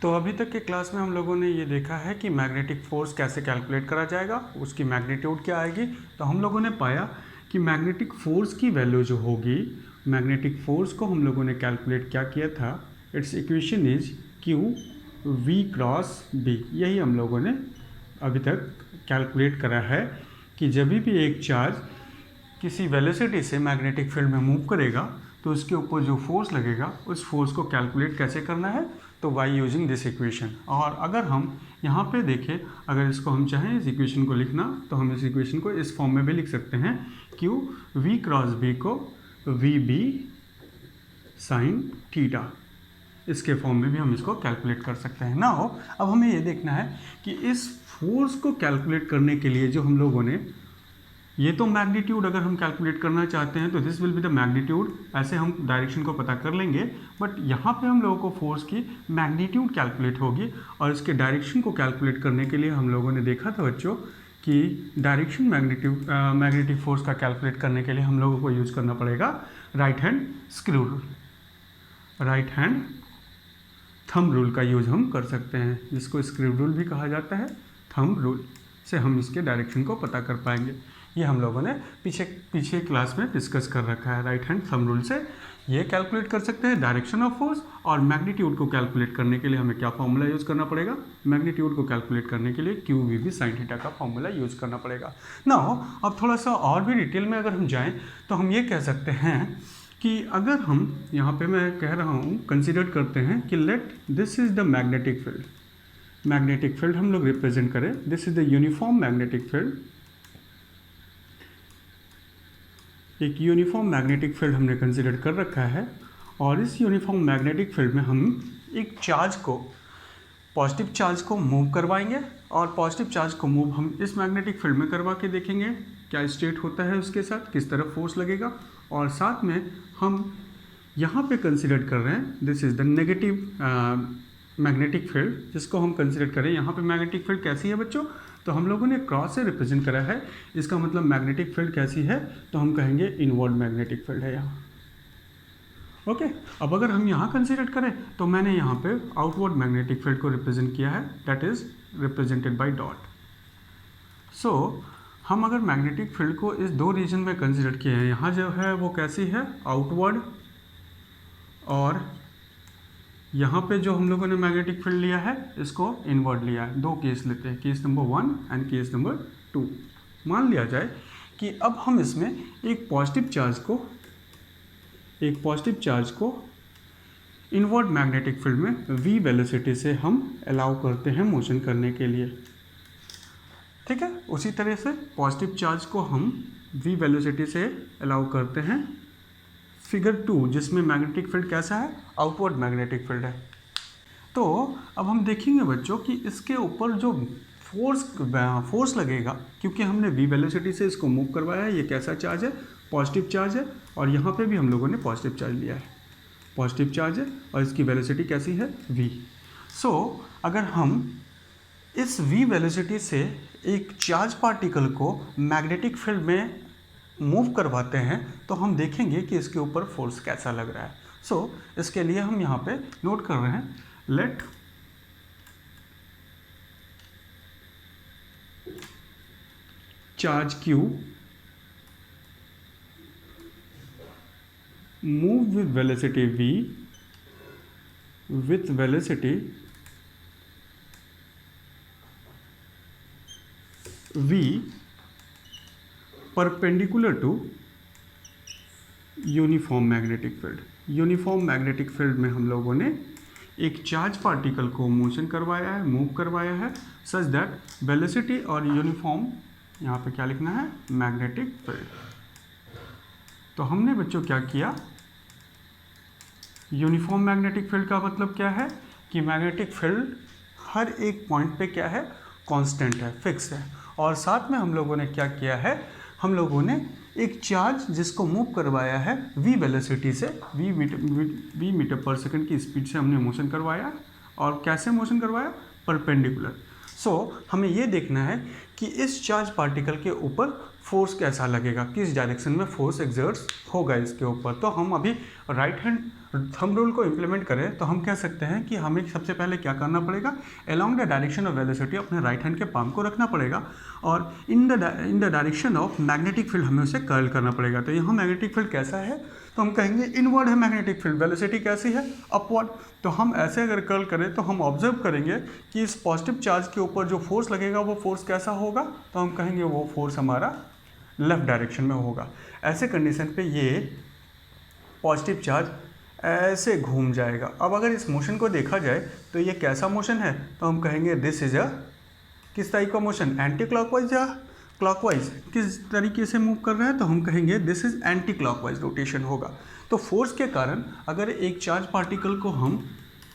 तो अभी तक के क्लास में हम लोगों ने ये देखा है कि मैग्नेटिक फोर्स कैसे कैलकुलेट करा जाएगा, उसकी मैग्नीट्यूड क्या आएगी। तो हम लोगों ने पाया कि मैग्नेटिक फोर्स की वैल्यू जो होगी, मैग्नेटिक फोर्स को हम लोगों ने कैलकुलेट क्या किया था, it's equation is Q V cross B। यही हम लोगों ने अभी तक कैलकुलेट करा है कि जब भी एक चार्ज किसी वेलोसिटी से मैग्नेटिक फील्ड में मूव करेगा तो उसके ऊपर जो फोर्स लगेगा उस फोर्स को कैलकुलेट कैसे करना है, तो बाय यूजिंग दिस इक्वेशन। और अगर हम यहाँ पे देखें, अगर इसको हम चाहें इस इक्वेशन को लिखना, तो हम इस इक्वेशन को इस फॉर्म में भी लिख सकते हैं, Q V क्रॉस B को VB साइन थीटा, इसके फॉर्म में भी हम इसको कैलकुलेट कर सकते हैं ना। हो अब हमें ये देखना है कि इस फोर्स को कैलकुलेट करने के लिए जो हम लोगों ने, ये तो मैग्नीट्यूड अगर हम कैलकुलेट करना चाहते हैं तो this will be the magnitude, ऐसे हम डायरेक्शन को पता कर लेंगे। बट यहाँ पे हम लोगों को फोर्स की मैग्नीट्यूड कैलकुलेट होगी, और इसके डायरेक्शन को कैलकुलेट करने के लिए हम लोगों ने देखा था बच्चों कि डायरेक्शन मैग्नेटिक फोर्स का कैलकुलेट करने के लिए हम लोगों को यूज करना पड़ेगा right hand screw rule, right hand thumb rule का यूज हम कर सकते हैं, जिसको स्क्रू रूल भी कहा जाता है। थंब रूल से हम इसके डायरेक्शन को पता कर पाएंगे। ये हम लोगों ने पीछे क्लास में डिस्कस कर रखा है। राइट हैंड थंब रूल से ये कैलकुलेट कर सकते हैं डायरेक्शन ऑफ फोर्स, और मैग्नीट्यूड को कैलकुलेट करने के लिए हमें क्या फॉर्मूला यूज़ करना पड़ेगा, मैग्नीट्यूड को कैलकुलेट करने के लिए QVB साइन थीटा का फॉर्मूला यूज़ करना पड़ेगा ना। अब थोड़ा सा और भी डिटेल में अगर हम जाएँ तो हम ये कह सकते हैं कि अगर हम यहाँ पे मैं कह रहा हूँ कंसिडर करते हैं कि let this is the magnetic field, magnetic field हम लोग रिप्रेजेंट करें, this is the uniform magnetic field. एक यूनिफॉर्म मैग्नेटिक फील्ड हमने कंसिडर कर रखा है, और इस यूनिफॉर्म मैग्नेटिक फील्ड में हम एक चार्ज को, पॉजिटिव चार्ज को मूव करवाएंगे, और पॉजिटिव चार्ज को मूव हम इस मैग्नेटिक फील्ड में करवा के देखेंगे क्या स्टेट होता है उसके साथ, किस तरह फोर्स लगेगा। और साथ में हम यहाँ पे कंसिडर कर रहे हैं this is the negative magnetic field, जिसको हम कंसिडर करें। यहाँ पे मैग्नेटिक फील्ड कैसी है बच्चों, तो हम लोगों ने क्रॉस से रिप्रेजेंट करा है, इसका मतलब मैग्नेटिक फील्ड कैसी है, तो हम कहेंगे इनवर्ड मैग्नेटिक फील्ड है यहाँ। ओके, अब अगर हम यहाँ कंसिडर करें तो मैंने यहाँ पे आउटवर्ड मैग्नेटिक फील्ड को रिप्रेजेंट किया है, that is represented by dot. So हम अगर मैग्नेटिक फील्ड को इस दो रीजन में कंसिडर किए हैं, यहाँ जो है वो कैसी है आउटवर्ड, और यहाँ पे जो हम लोगों ने मैग्नेटिक फील्ड लिया है इसको इनवर्ड लिया है। दो केस लेते हैं, case number 1 and case number 2। मान लिया जाए कि अब हम इसमें एक पॉजिटिव चार्ज को इनवर्ड मैग्नेटिक फील्ड में v वेलोसिटी से हम अलाउ करते हैं मोशन करने के लिए, ठीक है। उसी तरह से पॉजिटिव चार्ज को हम v वेलोसिटी से अलाउ करते हैं फिगर 2, जिसमें मैग्नेटिक फील्ड कैसा है, आउटवर्ड मैग्नेटिक फील्ड है। तो अब हम देखेंगे बच्चों कि इसके ऊपर जो फोर्स लगेगा, क्योंकि हमने v वेलोसिटी से इसको मूव करवाया है, ये कैसा चार्ज है, पॉजिटिव चार्ज है, और यहाँ पे भी हम लोगों ने पॉजिटिव चार्ज लिया है, पॉजिटिव चार्ज है, और इसकी वेलोसिटी कैसी है v। सो अगर हम इस v वेलोसिटी से एक चार्ज पार्टिकल को मैग्नेटिक फील्ड में मूव करवाते हैं तो हम देखेंगे कि इसके ऊपर फोर्स कैसा लग रहा है। सो इसके लिए हम यहाँ पे नोट कर रहे हैं, let charge Q move with velocity v with velocity v perpendicular to uniform magnetic field. Uniform magnetic field में हम लोगों ने एक चार्ज पार्टिकल को मोशन करवाया है, मूव करवाया है, सच दैट वेलोसिटी और यूनिफॉर्म, यहाँ पे क्या लिखना है, मैग्नेटिक फील्ड। तो हमने बच्चों क्या किया, यूनिफॉर्म मैग्नेटिक फील्ड का मतलब क्या है कि मैग्नेटिक फील्ड हर एक पॉइंट पे क्या है, कांस्टेंट है, फिक्स है। और साथ में हम लोगों ने क्या किया है, हम लोगों ने एक चार्ज जिसको मूव करवाया है v वेलोसिटी से, v मीटर पर सेकंड की स्पीड से हमने मोशन करवाया, और कैसे मोशन करवाया, परपेंडिकुलर। सो हमें ये देखना है कि इस चार्ज पार्टिकल के ऊपर फोर्स कैसा लगेगा, किस डायरेक्शन में फोर्स एक्सर्ट्स होगा इसके ऊपर। तो हम अभी राइट हैंड थंब रूल को इम्प्लीमेंट करें तो हम कह सकते हैं कि हमें सबसे पहले क्या करना पड़ेगा, along the direction of velocity अपने राइट हैंड के पाम को रखना पड़ेगा और in the direction of magnetic field हमें उसे कर्ल करना पड़ेगा। तो यहाँ मैग्नेटिक फील्ड कैसा है, तो हम कहेंगे इनवर्ड है मैग्नेटिक फील्ड, वेलोसिटी कैसी है, अपवर्ड। तो हम ऐसे अगर कर्ल करें तो हम ऑब्जर्व करेंगे कि इस पॉजिटिव चार्ज के ऊपर जो फोर्स लगेगा वो फोर्स कैसा होगा, तो हम कहेंगे वो फोर्स हमारा लेफ्ट डायरेक्शन में होगा। ऐसे कंडीशन पे ये पॉजिटिव चार्ज ऐसे घूम जाएगा। अब अगर इस मोशन को देखा जाए तो ये कैसा मोशन है, तो हम कहेंगे दिस इज अ किस टाइप का मोशन, एंटी क्लॉकवाइज या क्लॉकवाइज, किस तरीके से मूव कर रहा है, तो हम कहेंगे this is anti clockwise rotation होगा। तो फोर्स के कारण अगर एक चार्ज पार्टिकल को हम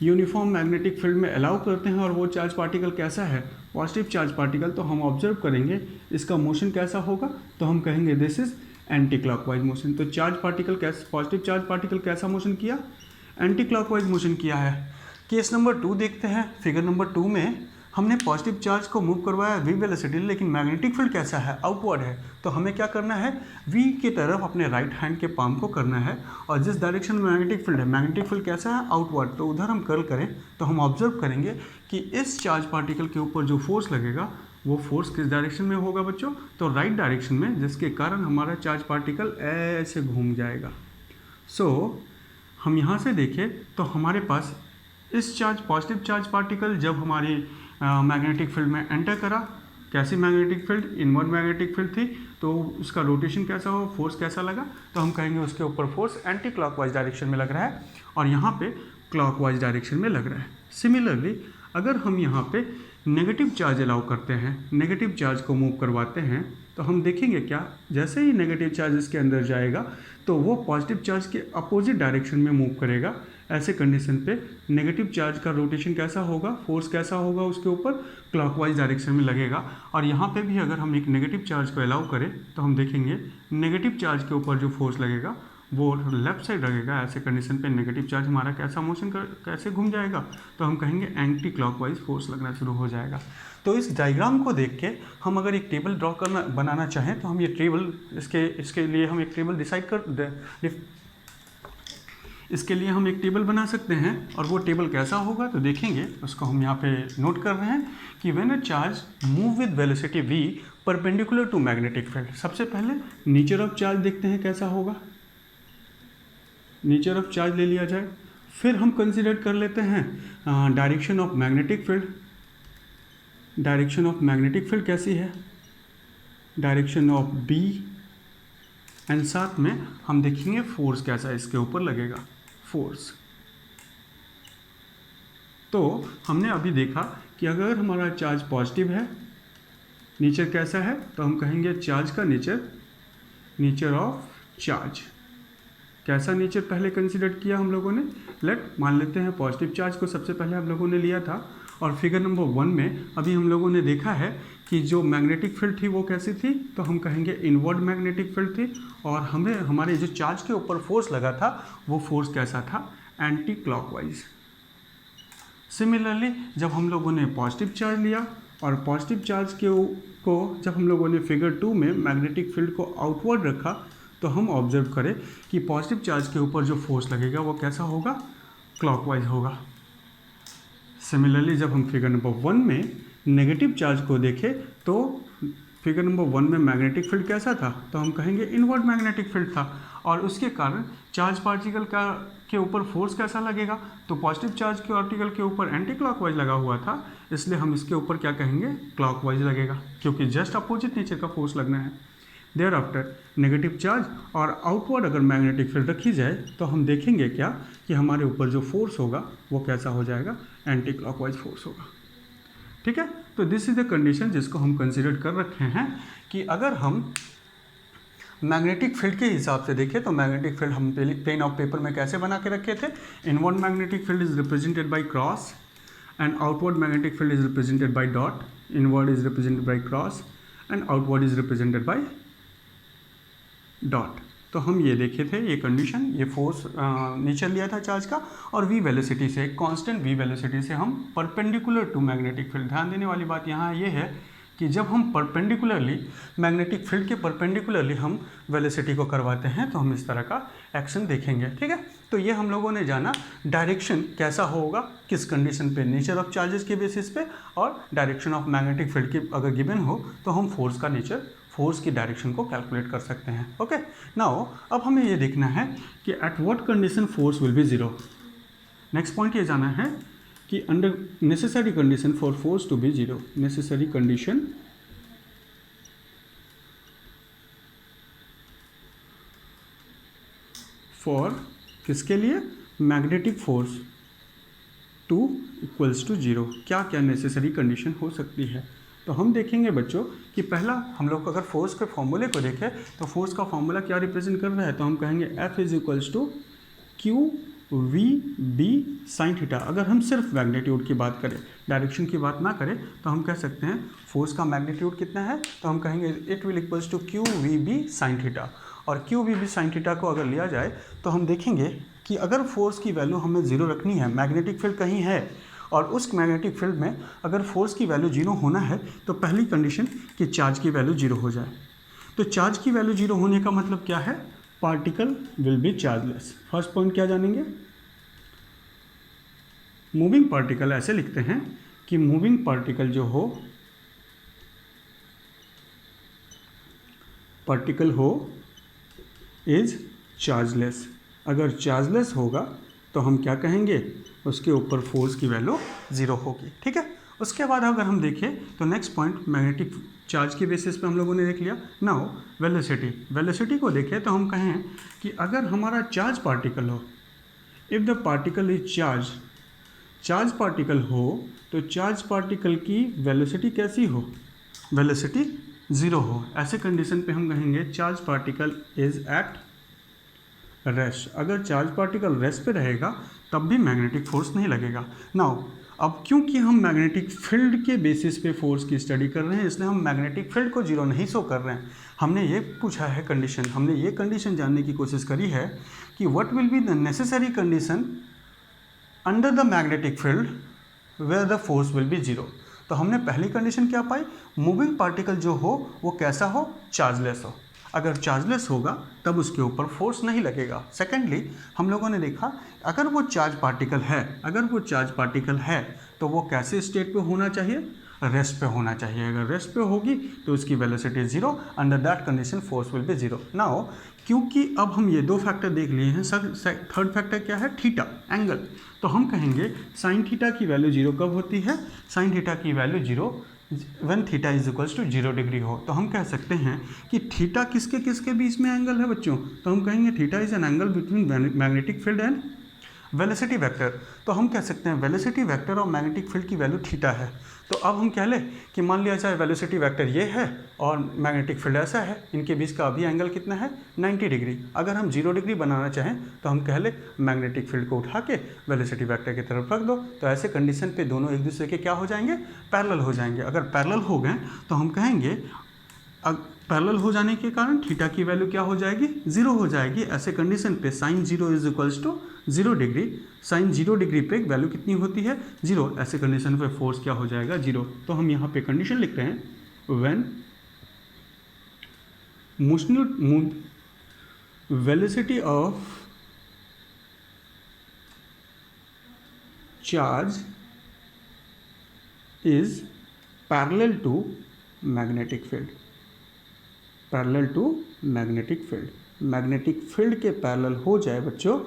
यूनिफॉर्म मैग्नेटिक फील्ड में अलाउ करते हैं और वो चार्ज पार्टिकल कैसा है, पॉजिटिव चार्ज पार्टिकल, तो हम ऑब्जर्व करेंगे इसका मोशन कैसा होगा, तो हम कहेंगे this is anti clockwise motion. तो चार्ज पार्टिकल कैसा, पॉजिटिव चार्ज पार्टिकल कैसा मोशन किया, एंटी क्लॉकवाइज मोशन किया है। केस नंबर 2 देखते हैं। फिगर नंबर 2 में हमने पॉजिटिव चार्ज को मूव करवाया v वेलोसिटी, लेकिन मैग्नेटिक फील्ड कैसा है, आउटवर्ड है। तो हमें क्या करना है, v की तरफ अपने राइट हैंड के पाम को करना है और जिस डायरेक्शन में मैग्नेटिक फील्ड है, मैग्नेटिक फील्ड कैसा है, आउटवर्ड, तो उधर हम कर्ल करें तो हम ऑब्जर्व करेंगे कि इस चार्ज पार्टिकल के ऊपर जो फोर्स लगेगा वो फोर्स किस डायरेक्शन में होगा बच्चों, तो राइट डायरेक्शन में, जिसके कारण हमारा चार्ज पार्टिकल ऐसे घूम जाएगा। सो हम यहाँ से देखें तो हमारे पास इस चार्ज पॉजिटिव चार्ज पार्टिकल जब हमारी मैग्नेटिक फील्ड में एंटर करा, कैसी magnetic field, inward magnetic field थी, तो उसका रोटेशन कैसा हो, फोर्स कैसा लगा, तो हम कहेंगे उसके ऊपर फोर्स एंटी क्लॉकवाइज डायरेक्शन में लग रहा है और यहाँ पे क्लॉकवाइज डायरेक्शन में लग रहा है। सिमिलरली अगर हम यहाँ पे नेगेटिव चार्ज अलाउ करते हैं, नेगेटिव चार्ज को मूव करवाते हैं, तो हम देखेंगे क्या, जैसे ही नेगेटिव चार्ज इसके अंदर जाएगा तो वो पॉजिटिव चार्ज के अपोजिट डायरेक्शन में मूव करेगा। ऐसे कंडीशन पे नेगेटिव चार्ज का रोटेशन कैसा होगा, फोर्स कैसा होगा उसके ऊपर, क्लॉकवाइज डायरेक्शन में लगेगा। और यहाँ पे भी अगर हम एक नेगेटिव चार्ज को अलाउ करें तो हम देखेंगे नेगेटिव चार्ज के ऊपर जो फोर्स लगेगा वो लेफ्ट साइड लगेगा। ऐसे कंडीशन पे नेगेटिव चार्ज हमारा कैसा मोशन कैसे घूम जाएगा, तो हम कहेंगे एंटी क्लॉकवाइज फोर्स लगना शुरू हो जाएगा। तो इस डायग्राम को देख के हम अगर एक टेबल ड्रॉ करना बनाना चाहें तो हम ये टेबल इसके लिए हम एक टेबल इसके लिए हम एक टेबल बना सकते हैं और वो टेबल कैसा होगा तो देखेंगे, उसको हम यहाँ पे नोट कर रहे हैं कि when a charge move with velocity v perpendicular to magnetic field. सबसे पहले नेचर ऑफ चार्ज देखते हैं कैसा होगा, नेचर ऑफ चार्ज ले लिया जाए। फिर हम कंसिडर कर लेते हैं direction of magnetic field. Direction of magnetic field कैसी है, डायरेक्शन ऑफ b, एंड साथ में हम देखेंगे फोर्स कैसा इसके ऊपर लगेगा, फोर्स। तो हमने अभी देखा कि अगर हमारा चार्ज पॉजिटिव है, नेचर कैसा है, तो हम कहेंगे चार्ज का नेचर, नेचर ऑफ चार्ज कैसा नेचर पहले कंसीडर किया हम लोगों ने, मान लेते हैं पॉजिटिव चार्ज को सबसे पहले हम लोगों ने लिया था। और फिगर नंबर 1 में अभी हम लोगों ने देखा है कि जो मैग्नेटिक फील्ड थी वो कैसी थी, तो हम कहेंगे इनवर्ड मैग्नेटिक फील्ड थी और हमें हमारे जो चार्ज के ऊपर फोर्स लगा था वो फोर्स कैसा था, एंटी क्लॉकवाइज। सिमिलरली जब हम लोगों ने पॉजिटिव चार्ज लिया और पॉजिटिव चार्ज को जब हम लोगों ने फिगर 2 में मैग्नेटिक फील्ड को आउटवर्ड रखा तो हम ऑब्जर्व करें कि पॉजिटिव चार्ज के ऊपर जो फोर्स लगेगा वो कैसा होगा, क्लॉकवाइज होगा। सिमिलरली जब हम फिगर नंबर 1 में नेगेटिव चार्ज को देखें तो फिगर नंबर 1 में मैग्नेटिक फील्ड कैसा था, तो हम कहेंगे इनवर्ड मैग्नेटिक फील्ड था और उसके कारण चार्ज पार्टिकल के ऊपर फोर्स कैसा लगेगा, तो पॉजिटिव चार्ज के पार्टिकल के ऊपर एंटी क्लॉकवाइज लगा हुआ था, इसलिए हम इसके ऊपर क्या कहेंगे, क्लॉकवाइज लगेगा, क्योंकि जस्ट अपोजिट नेचर का फोर्स लगना है। देयर आफ्टर नेगेटिव चार्ज और आउटवर्ड अगर मैग्नेटिक फील्ड रखी जाए तो हम देखेंगे क्या कि हमारे ऊपर जो फोर्स होगा वो कैसा हो जाएगा, एंटी क्लॉकवाइज फोर्स होगा। ठीक है, तो दिस इज द कंडीशन जिसको हम कंसिडर कर रखे हैं कि अगर हम मैग्नेटिक फील्ड के हिसाब से देखें तो मैग्नेटिक फील्ड हम पेन ऑफ पेपर में कैसे बना के रखे थे, inward magnetic field is represented by cross and outward magnetic field is represented by dot, inward is represented by cross and outward is represented by dot. तो हम ये देखे थे ये कंडीशन, ये फोर्स नेचर लिया था चार्ज का और v वेलोसिटी से, कांस्टेंट v वेलोसिटी से हम परपेंडिकुलर टू मैग्नेटिक फील्ड। ध्यान देने वाली बात यहाँ ये है कि जब हम परपेंडिकुलरली मैग्नेटिक फील्ड के परपेंडिकुलरली हम वेलोसिटी को करवाते हैं तो हम इस तरह का एक्शन देखेंगे। ठीक है, तो ये हम लोगों ने जाना डायरेक्शन कैसा होगा, किस कंडीशन पे, नेचर ऑफ चार्जेस के बेसिस पे, और डायरेक्शन ऑफ मैग्नेटिक फील्ड की अगर गिवन हो तो हम फोर्स का नेचर, फोर्स की डायरेक्शन को कैलकुलेट कर सकते हैं। ओके, नाउ अब हमें ये देखना है कि at what condition force will be zero. Next point ये जाना है कि under necessary condition for force to be zero, necessary condition for किसके लिए, magnetic force to equals to zero, क्या क्या नेसेसरी कंडीशन हो सकती है। तो हम देखेंगे बच्चों कि पहला हम लोग अगर फोर्स के फॉर्मूले को देखें तो फोर्स का फॉर्मूला क्या रिप्रेजेंट कर रहा है, तो हम कहेंगे F is equals to Q we B sine theta. अगर हम सिर्फ मैग्नीट्यूड की बात करें, डायरेक्शन की बात ना करें, तो हम कह सकते हैं फोर्स का मैग्नीट्यूड कितना है, तो हम कहेंगे it will equals to Q we B sine theta. और q we B sine theta को अगर लिया जाए तो हम देखेंगे कि अगर फोर्स की वैल्यू हमें जीरो रखनी है, मैग्नेटिक फील्ड कहीं है और उस मैग्नेटिक फील्ड में अगर फोर्स की वैल्यू जीरो होना है तो पहली कंडीशन कि चार्ज की वैल्यू जीरो हो जाए। तो चार्ज की वैल्यू जीरो होने का मतलब क्या है, particle will be chargeless. First point क्या जानेंगे, मूविंग पार्टिकल ऐसे लिखते हैं कि मूविंग पार्टिकल जो हो, पार्टिकल हो इज चार्जलेस। अगर चार्जलेस होगा तो हम क्या कहेंगे, उसके ऊपर फोर्स की वैल्यू जीरो होगी। ठीक है, उसके बाद अगर हम देखें तो नेक्स्ट पॉइंट मैग्नेटिक चार्ज के बेसिस पे हम लोगों ने देख लिया। नाउ वेलोसिटी, वेलोसिटी को देखें तो हम कहें कि अगर हमारा चार्ज पार्टिकल हो, if the particle is charge, charge particle हो तो चार्ज पार्टिकल की वेलोसिटी कैसी हो, वेलोसिटी ज़ीरो हो। ऐसे कंडीशन पे हम कहेंगे charge particle is at rest. अगर चार्ज पार्टिकल रेस्ट पे रहेगा तब भी मैग्नेटिक फोर्स नहीं लगेगा। नाउ अब क्योंकि हम मैग्नेटिक फील्ड के बेसिस पे फोर्स की स्टडी कर रहे हैं इसलिए हम मैग्नेटिक फील्ड को जीरो नहीं शो कर रहे हैं। हमने ये पूछा है कंडीशन, हमने ये कंडीशन जानने की कोशिश करी है कि what will be the necessary condition under the magnetic field where the force will be zero. तो हमने पहली कंडीशन क्या पाई, मूविंग पार्टिकल जो हो वो कैसा हो, चार्जलेस हो। अगर चार्जलेस होगा तब उसके ऊपर फोर्स नहीं लगेगा। सेकेंडली हम लोगों ने देखा अगर वो चार्ज पार्टिकल है, अगर वो चार्ज पार्टिकल है तो वो कैसे स्टेट पे होना चाहिए, रेस्ट पे होना चाहिए। अगर रेस्ट पे होगी तो उसकी velocity zero, under that condition force will be zero. Now क्योंकि अब हम ये दो फैक्टर देख लिए हैं, थर्ड फैक्टर क्या है, थीटा, एंगल। तो हम कहेंगे साइन थीटा की वैल्यू जीरो कब होती है, साइन थीटा की value zero when theta is equals to 0 degree हो। तो हम कह सकते हैं कि थीटा किसके किसके बीच में एंगल है बच्चों, तो हम कहेंगे theta is an angle between magnetic field and velocity vector. तो हम कह सकते हैं वेलोसिटी वेक्टर और मैग्नेटिक फील्ड की वैल्यू थीटा है। तो अब हम कह लें कि मान लिया जाए वेलोसिटी वेक्टर ये है और मैग्नेटिक फील्ड ऐसा है, इनके बीच का अभी एंगल कितना है, 90 डिग्री। अगर हम 0 डिग्री बनाना चाहें तो हम कह लें मैग्नेटिक फील्ड को उठा के वेलोसिटी वेक्टर की तरफ रख दो। तो ऐसे कंडीशन पे दोनों एक दूसरे के क्या हो जाएंगे, पैरेलल हो जाएंगे। अगर पैरेलल हो गए तो हम कहेंगे पैरेलल हो जाने के कारण थीटा की वैल्यू क्या हो जाएगी, जीरो हो जाएगी। ऐसे कंडीशन पे sine zero is equals to 0 degree, sine 0 degree पे वैल्यू कितनी होती है, जीरो। ऐसे कंडीशन पे फोर्स क्या हो जाएगा, जीरो। तो हम यहाँ पे कंडीशन लिखते हैं when motional velocity of charge is parallel to magnetic field, parallel to magnetic field. Magnetic field के पैरेलल हो जाए बच्चों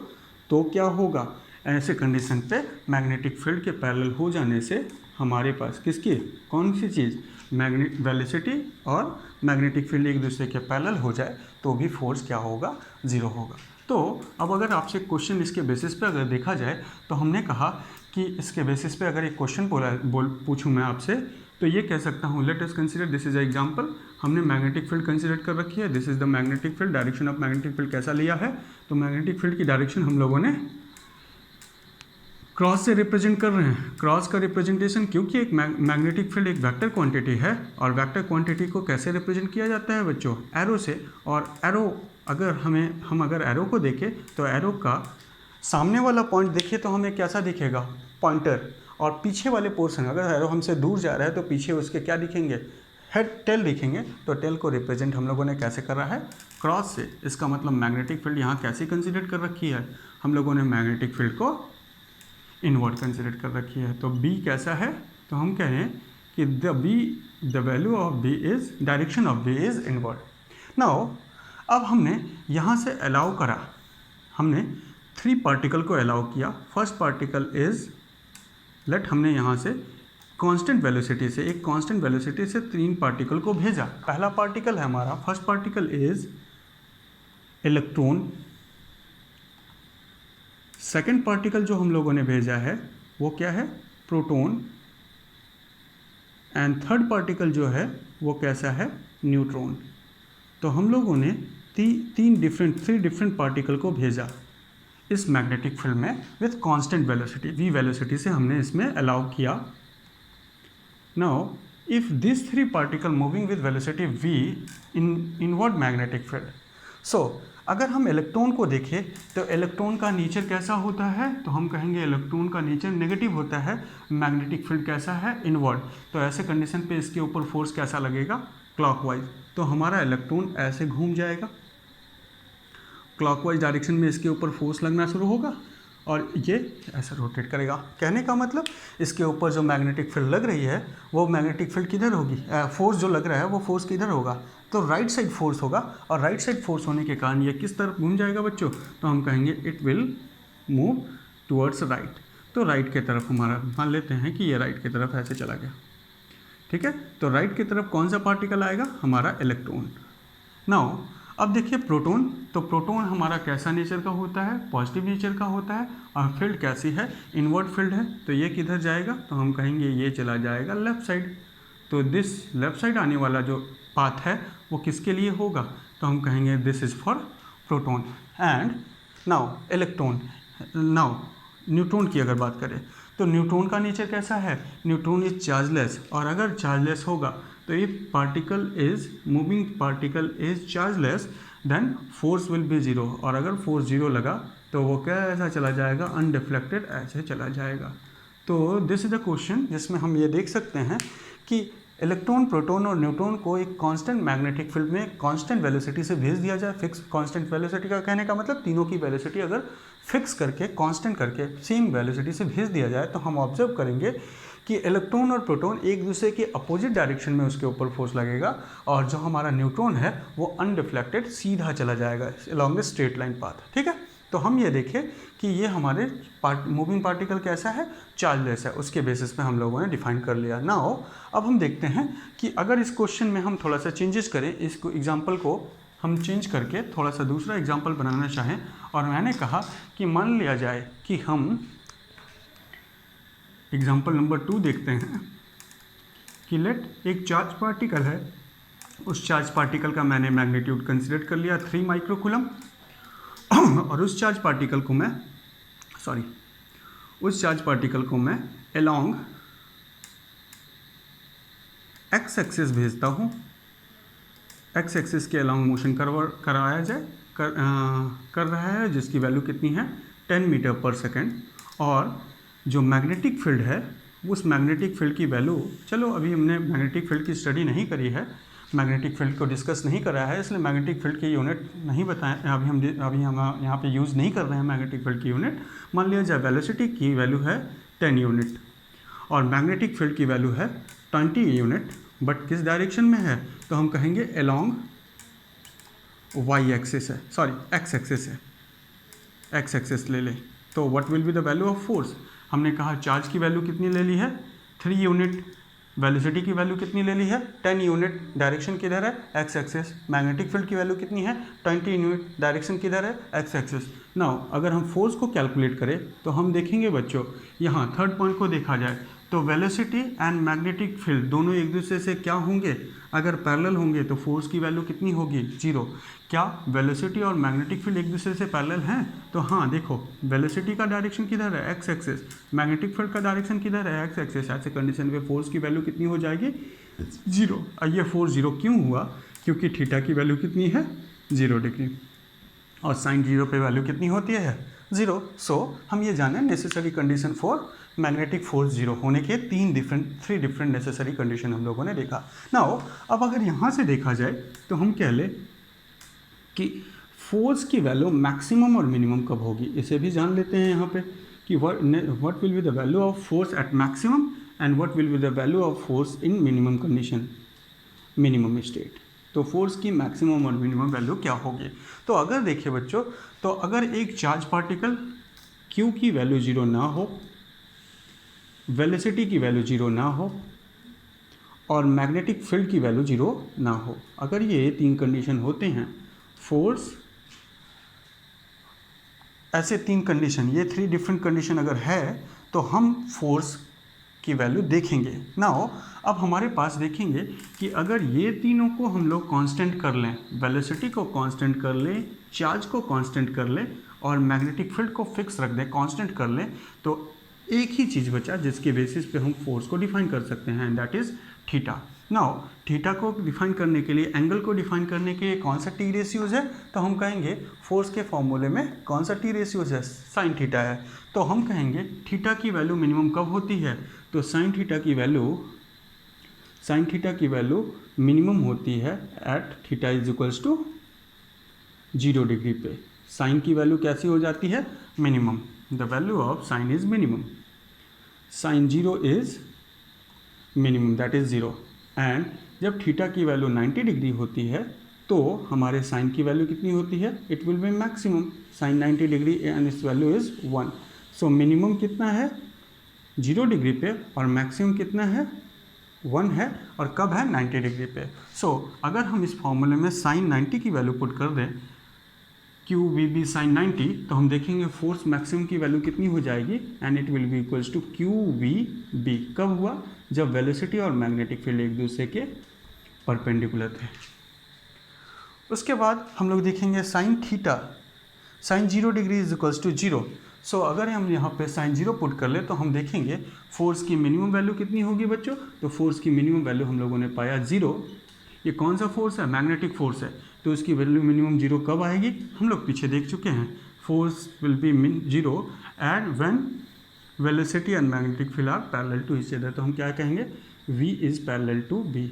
तो क्या होगा, ऐसे कंडीशन पे मैग्नेटिक फील्ड के पैरेलल हो जाने से हमारे पास किसकी, कौन सी चीज़, मैग्नेटिक वेलोसिटी और मैग्नेटिक फील्ड एक दूसरे के पैरेलल हो जाए तो भी फोर्स क्या होगा, जीरो होगा। तो अब अगर आपसे क्वेश्चन इसके बेसिस पे अगर देखा जाए तो हमने कहा कि इसके बेसिस पे अगर एक क्वेश्चन पूछूं मैं आपसे तो ये कह सकता हूँ let us consider this is example. हमने मैग्नेटिक फील्ड कंसीडर कर रखी है, this is the magnetic field. Direction of magnetic field कैसा लिया है, तो मैग्नेटिक फील्ड की डायरेक्शन हम लोगों ने क्रॉस से रिप्रेजेंट कर रहे हैं। क्रॉस का रिप्रेजेंटेशन क्योंकि एक मैग्नेटिक फील्ड एक वेक्टर क्वांटिटी है और वेक्टर क्वांटिटी को कैसे रिप्रेजेंट किया जाता है बच्चों, एरो से। और एरो अगर हम अगर एरो को देखें तो एरो का सामने वाला पॉइंट देखिए तो हमें कैसा दिखेगा, पॉइंटर। और पीछे वाले पोर्शन अगर एरो हमसे दूर जा रहा है तो पीछे उसके क्या दिखेंगे, हेड टेल लिखेंगे तो टेल को रिप्रेजेंट हम लोगों ने कैसे करा है, क्रॉस से। इसका मतलब मैग्नेटिक फील्ड यहाँ कैसे कंसिडर कर रखी है, हम लोगों ने मैग्नेटिक फील्ड को इनवर्ड कंसिडर कर रखी है। तो बी कैसा है, तो हम कहें कि the value of B is, direction of B is inward. Now अब हमने यहाँ से अलाउ करा, हमने 3 पार्टिकल को अलाउ किया। फर्स्ट पार्टिकल इज लेट, हमने यहाँ से कांस्टेंट वेलोसिटी से, एक कांस्टेंट वेलोसिटी से 3 पार्टिकल को भेजा। पहला पार्टिकल है हमारा, first particle is electron. Second particle जो हम लोगों ने भेजा है वो क्या है, प्रोटॉन। एंड थर्ड पार्टिकल जो है वो कैसा है, न्यूट्रॉन। तो हम लोगों ने 3 डिफरेंट पार्टिकल को भेजा इस मैग्नेटिक फील्ड में with constant velocity, v velocity से हमने इसमें अलाउ किया। Now if this 3 particle moving with velocity v in inward magnetic field, so अगर हम इलेक्ट्रॉन को देखें तो इलेक्ट्रॉन का नेचर कैसा होता है, तो हम कहेंगे इलेक्ट्रॉन का नेचर नेगेटिव होता है, मैग्नेटिक फील्ड कैसा है, इनवर्ड। तो ऐसे कंडीशन पे इसके ऊपर फोर्स कैसा लगेगा, क्लॉकवाइज। तो हमारा इलेक्ट्रॉन ऐसे घूम जाएगा, क्लॉकवाइज डायरेक्शन में इसके ऊपर फोर्स लगना शुरू होगा और ये ऐसा रोटेट करेगा। कहने का मतलब इसके ऊपर जो मैग्नेटिक फील्ड लग रही है वो मैग्नेटिक फील्ड किधर होगी, फोर्स जो लग रहा है वो फोर्स किधर होगा, तो राइट साइड फोर्स होगा। और राइट साइड फोर्स होने के कारण ये किस तरफ घूम जाएगा बच्चों, तो हम कहेंगे it will move towards right. तो राइट की तरफ हमारा, मान लेते हैं कि ये राइट की तरफ ऐसे चला गया, ठीक है। तो राइट की तरफ कौन सा पार्टिकल आएगा, हमारा इलेक्ट्रॉन। नाउ अब देखिए प्रोटॉन, तो प्रोटॉन हमारा कैसा नेचर का होता है, पॉजिटिव नेचर का होता है। और फील्ड कैसी है, इनवर्ड फील्ड है। तो ये किधर जाएगा, तो हम कहेंगे ये चला जाएगा लेफ्ट साइड। तो दिस लेफ्ट साइड आने वाला जो पाथ है वो किसके लिए होगा, तो हम कहेंगे this is for proton. And now electron, now neutron की अगर बात करें तो न्यूट्रॉन का नेचर कैसा है, न्यूट्रॉन इज चार्जलेस। और अगर चार्जलेस होगा तो if particle is moving, particle is chargeless, then force will be 0। और अगर फोर्स 0 लगा तो वो क्या ऐसा चला जाएगा, अनडिफ्लेक्टेड ऐसे चला जाएगा। तो दिस इज द क्वेश्चन जिसमें हम ये देख सकते हैं कि इलेक्ट्रॉन, प्रोटॉन और न्यूट्रॉन को एक कांस्टेंट मैग्नेटिक फील्ड में कांस्टेंट वेलोसिटी से भेज दिया जाए। फिक्स कांस्टेंट वेलोसिटी का कहने का मतलब तीनों की वेलोसिटी अगर फिक्स करके, कांस्टेंट करके, सेम वेलोसिटी से भेज दिया जाए तो हम ऑब्जर्व करेंगे कि इलेक्ट्रॉन और प्रोटॉन एक दूसरे के अपोजिट डायरेक्शन में उसके ऊपर फोर्स लगेगा और जो हमारा न्यूट्रॉन है वो अनडिफ्लेक्टेड सीधा चला जाएगा along the straight line path, ठीक है। तो हम ये देखें कि ये हमारे मूविंग पार्टिकल कैसा है, चार्जलेस है, उसके बेसिस पे हम लोगों ने डिफाइन कर लिया। नाउ अब हम देखते हैं कि अगर इस क्वेश्चन में हम थोड़ा सा चेंजेस करें, इस एग्जाम्पल को हम चेंज करके थोड़ा सा दूसरा एग्जाम्पल बनाना चाहें, और मैंने कहा कि मान लिया जाए कि हम एग्जाम्पल नंबर 2 देखते हैं कि लेट एक चार्ज पार्टिकल है, उस चार्ज पार्टिकल का मैंने मैग्नीट्यूड कंसिडर कर लिया 3 माइक्रोकूलम और उस चार्ज पार्टिकल को मैं अलोंग एक्स एक्सिस भेजता हूँ। एक्स एक्सिस के अलोंग मोशन कराया जाए कर रहा है, जिसकी वैल्यू कितनी है 10 मीटर पर सेकेंड। और जो मैग्नेटिक फील्ड है उस मैग्नेटिक फील्ड की वैल्यू, चलो अभी हमने मैग्नेटिक फील्ड की स्टडी नहीं करी है, मैग्नेटिक फील्ड को डिस्कस नहीं करा है, इसलिए मैग्नेटिक फील्ड की यूनिट नहीं बताएं, अभी हम यहाँ पे यूज़ नहीं कर रहे हैं मैग्नेटिक फील्ड की यूनिट। मान लिया जाए वेलोसिटी की वैल्यू है 10 यूनिट और मैग्नेटिक फील्ड की वैल्यू है 20 यूनिट, बट किस डायरेक्शन में है, तो हम कहेंगे अलोंग वाई एक्सिस है, सॉरी एक्स एक्सिस है, एक्स एक्सिस ले लें। तो what will be the value of force, हमने कहा चार्ज की वैल्यू कितनी ले ली है 3 यूनिट, वेलोसिटी की वैल्यू कितनी ले ली है 10 यूनिट, डायरेक्शन किधर है एक्स एक्सिस। मैग्नेटिक फील्ड की वैल्यू कितनी है 20 यूनिट, डायरेक्शन किधर है एक्स एक्सिस। नाउ अगर हम फोर्स को कैलकुलेट करें तो हम देखेंगे बच्चों, यहाँ थर्ड पॉइंट को देखा जाए तो वेलोसिटी एंड मैग्नेटिक फील्ड दोनों एक दूसरे से क्या होंगे, अगर पैरेलल होंगे तो फोर्स की वैल्यू कितनी होगी 0। क्या वेलोसिटी और मैग्नेटिक फील्ड एक दूसरे से पैरेलल हैं, तो हाँ देखो वेलोसिटी का डायरेक्शन किधर है एक्स एक्सिस, मैग्नेटिक फील्ड का डायरेक्शन किधर है एक्स एक्सिस। ऐसे कंडीशन में फोर्स की वैल्यू कितनी हो जाएगी 0। ये फोर्स 0 क्यों हुआ, क्योंकि थीटा की वैल्यू कितनी है 0 डिग्री और साइन 0 पे वैल्यू कितनी होती है 0। सो हम ये जाने necessary condition for magnetic force 0 होने के थ्री डिफरेंट नेसेसरी कंडीशन हम लोगों ने देखा। नाउ अब अगर यहाँ से देखा जाए तो हम कह लें कि फोर्स की वैल्यू मैक्सिमम और मिनिमम कब होगी, इसे भी जान लेते हैं यहाँ पे कि what will be the value of force at maximum and what will be the value of force in minimum condition, minimum state. तो फोर्स की मैक्सिमम और मिनिमम वैल्यू क्या होगी। तो अगर देखिए बच्चों, तो अगर एक चार्ज पार्टिकल Q की वैल्यू 0 ना हो, वेलोसिटी की वैल्यू 0 ना हो और मैग्नेटिक फील्ड की वैल्यू 0 ना हो, अगर ये 3 कंडीशन होते हैं, फोर्स ऐसे 3 कंडीशन, ये 3 डिफरेंट कंडीशन अगर है तो हम फोर्स की वैल्यू देखेंगे। नाउ अब हमारे पास देखेंगे कि अगर ये तीनों को हम लोग कांस्टेंट कर लें, वेलोसिटी को कांस्टेंट कर लें, चार्ज को कांस्टेंट कर लें और मैग्नेटिक फील्ड को फिक्स रख दें, कांस्टेंट कर लें, तो एक ही चीज़ बचा जिसके बेसिस पे हम फोर्स को डिफाइन कर सकते हैं, and that is theta. Now theta को डिफाइन करने के लिए, एंगल को डिफाइन करने के लिए कौन सा टी रेशियोज है, तो हम कहेंगे फोर्स के फॉर्मूले में कौन सा टी रेशियोज है, साइन थीटा है। तो हम कहेंगे थीटा की वैल्यू मिनिमम कब होती है, तो साइन थीटा की वैल्यू मिनिमम होती है at theta is equals to 0 degree पे। साइन की वैल्यू कैसी हो जाती है, minimum. The value of sine is minimum, sine 0 is minimum, that is 0। And जब थीटा की वैल्यू 90 डिग्री होती है तो हमारे साइन की वैल्यू कितनी होती है, it will be maximum, sine 90 degree and इस वैल्यू इज 1। सो मिनिमम कितना है 0 डिग्री पे और मैक्सिमम कितना है 1 है, और कब है 90 डिग्री पे। सो अगर हम इस फॉर्मूले में साइन 90 की वैल्यू पुट कर दें, क्यू वी बी साइन 90, तो हम देखेंगे फोर्स मैक्सिमम की वैल्यू कितनी हो जाएगी, and it will be equals to Q we B. कब हुआ, जब वेलोसिटी और मैग्नेटिक फील्ड एक दूसरे के परपेंडिकुलर थे। उसके बाद हम लोग देखेंगे sine theta, sine 0 degree is equals to 0। So अगर हम यहाँ पे साइन 0 पुट कर ले तो हम देखेंगे फोर्स की मिनिमम वैल्यू कितनी होगी बच्चों, तो फोर्स की मिनिमम वैल्यू हम लोगों ने पाया 0। ये कौन सा फोर्स है, मैग्नेटिक फोर्स है, तो उसकी वैल्यू मिनिमम 0 कब आएगी, हम लोग पीछे देख चुके हैं, force will be 0 at when velocity and magnetic field are parallel to each other. तो हम क्या कहेंगे, V is parallel to B,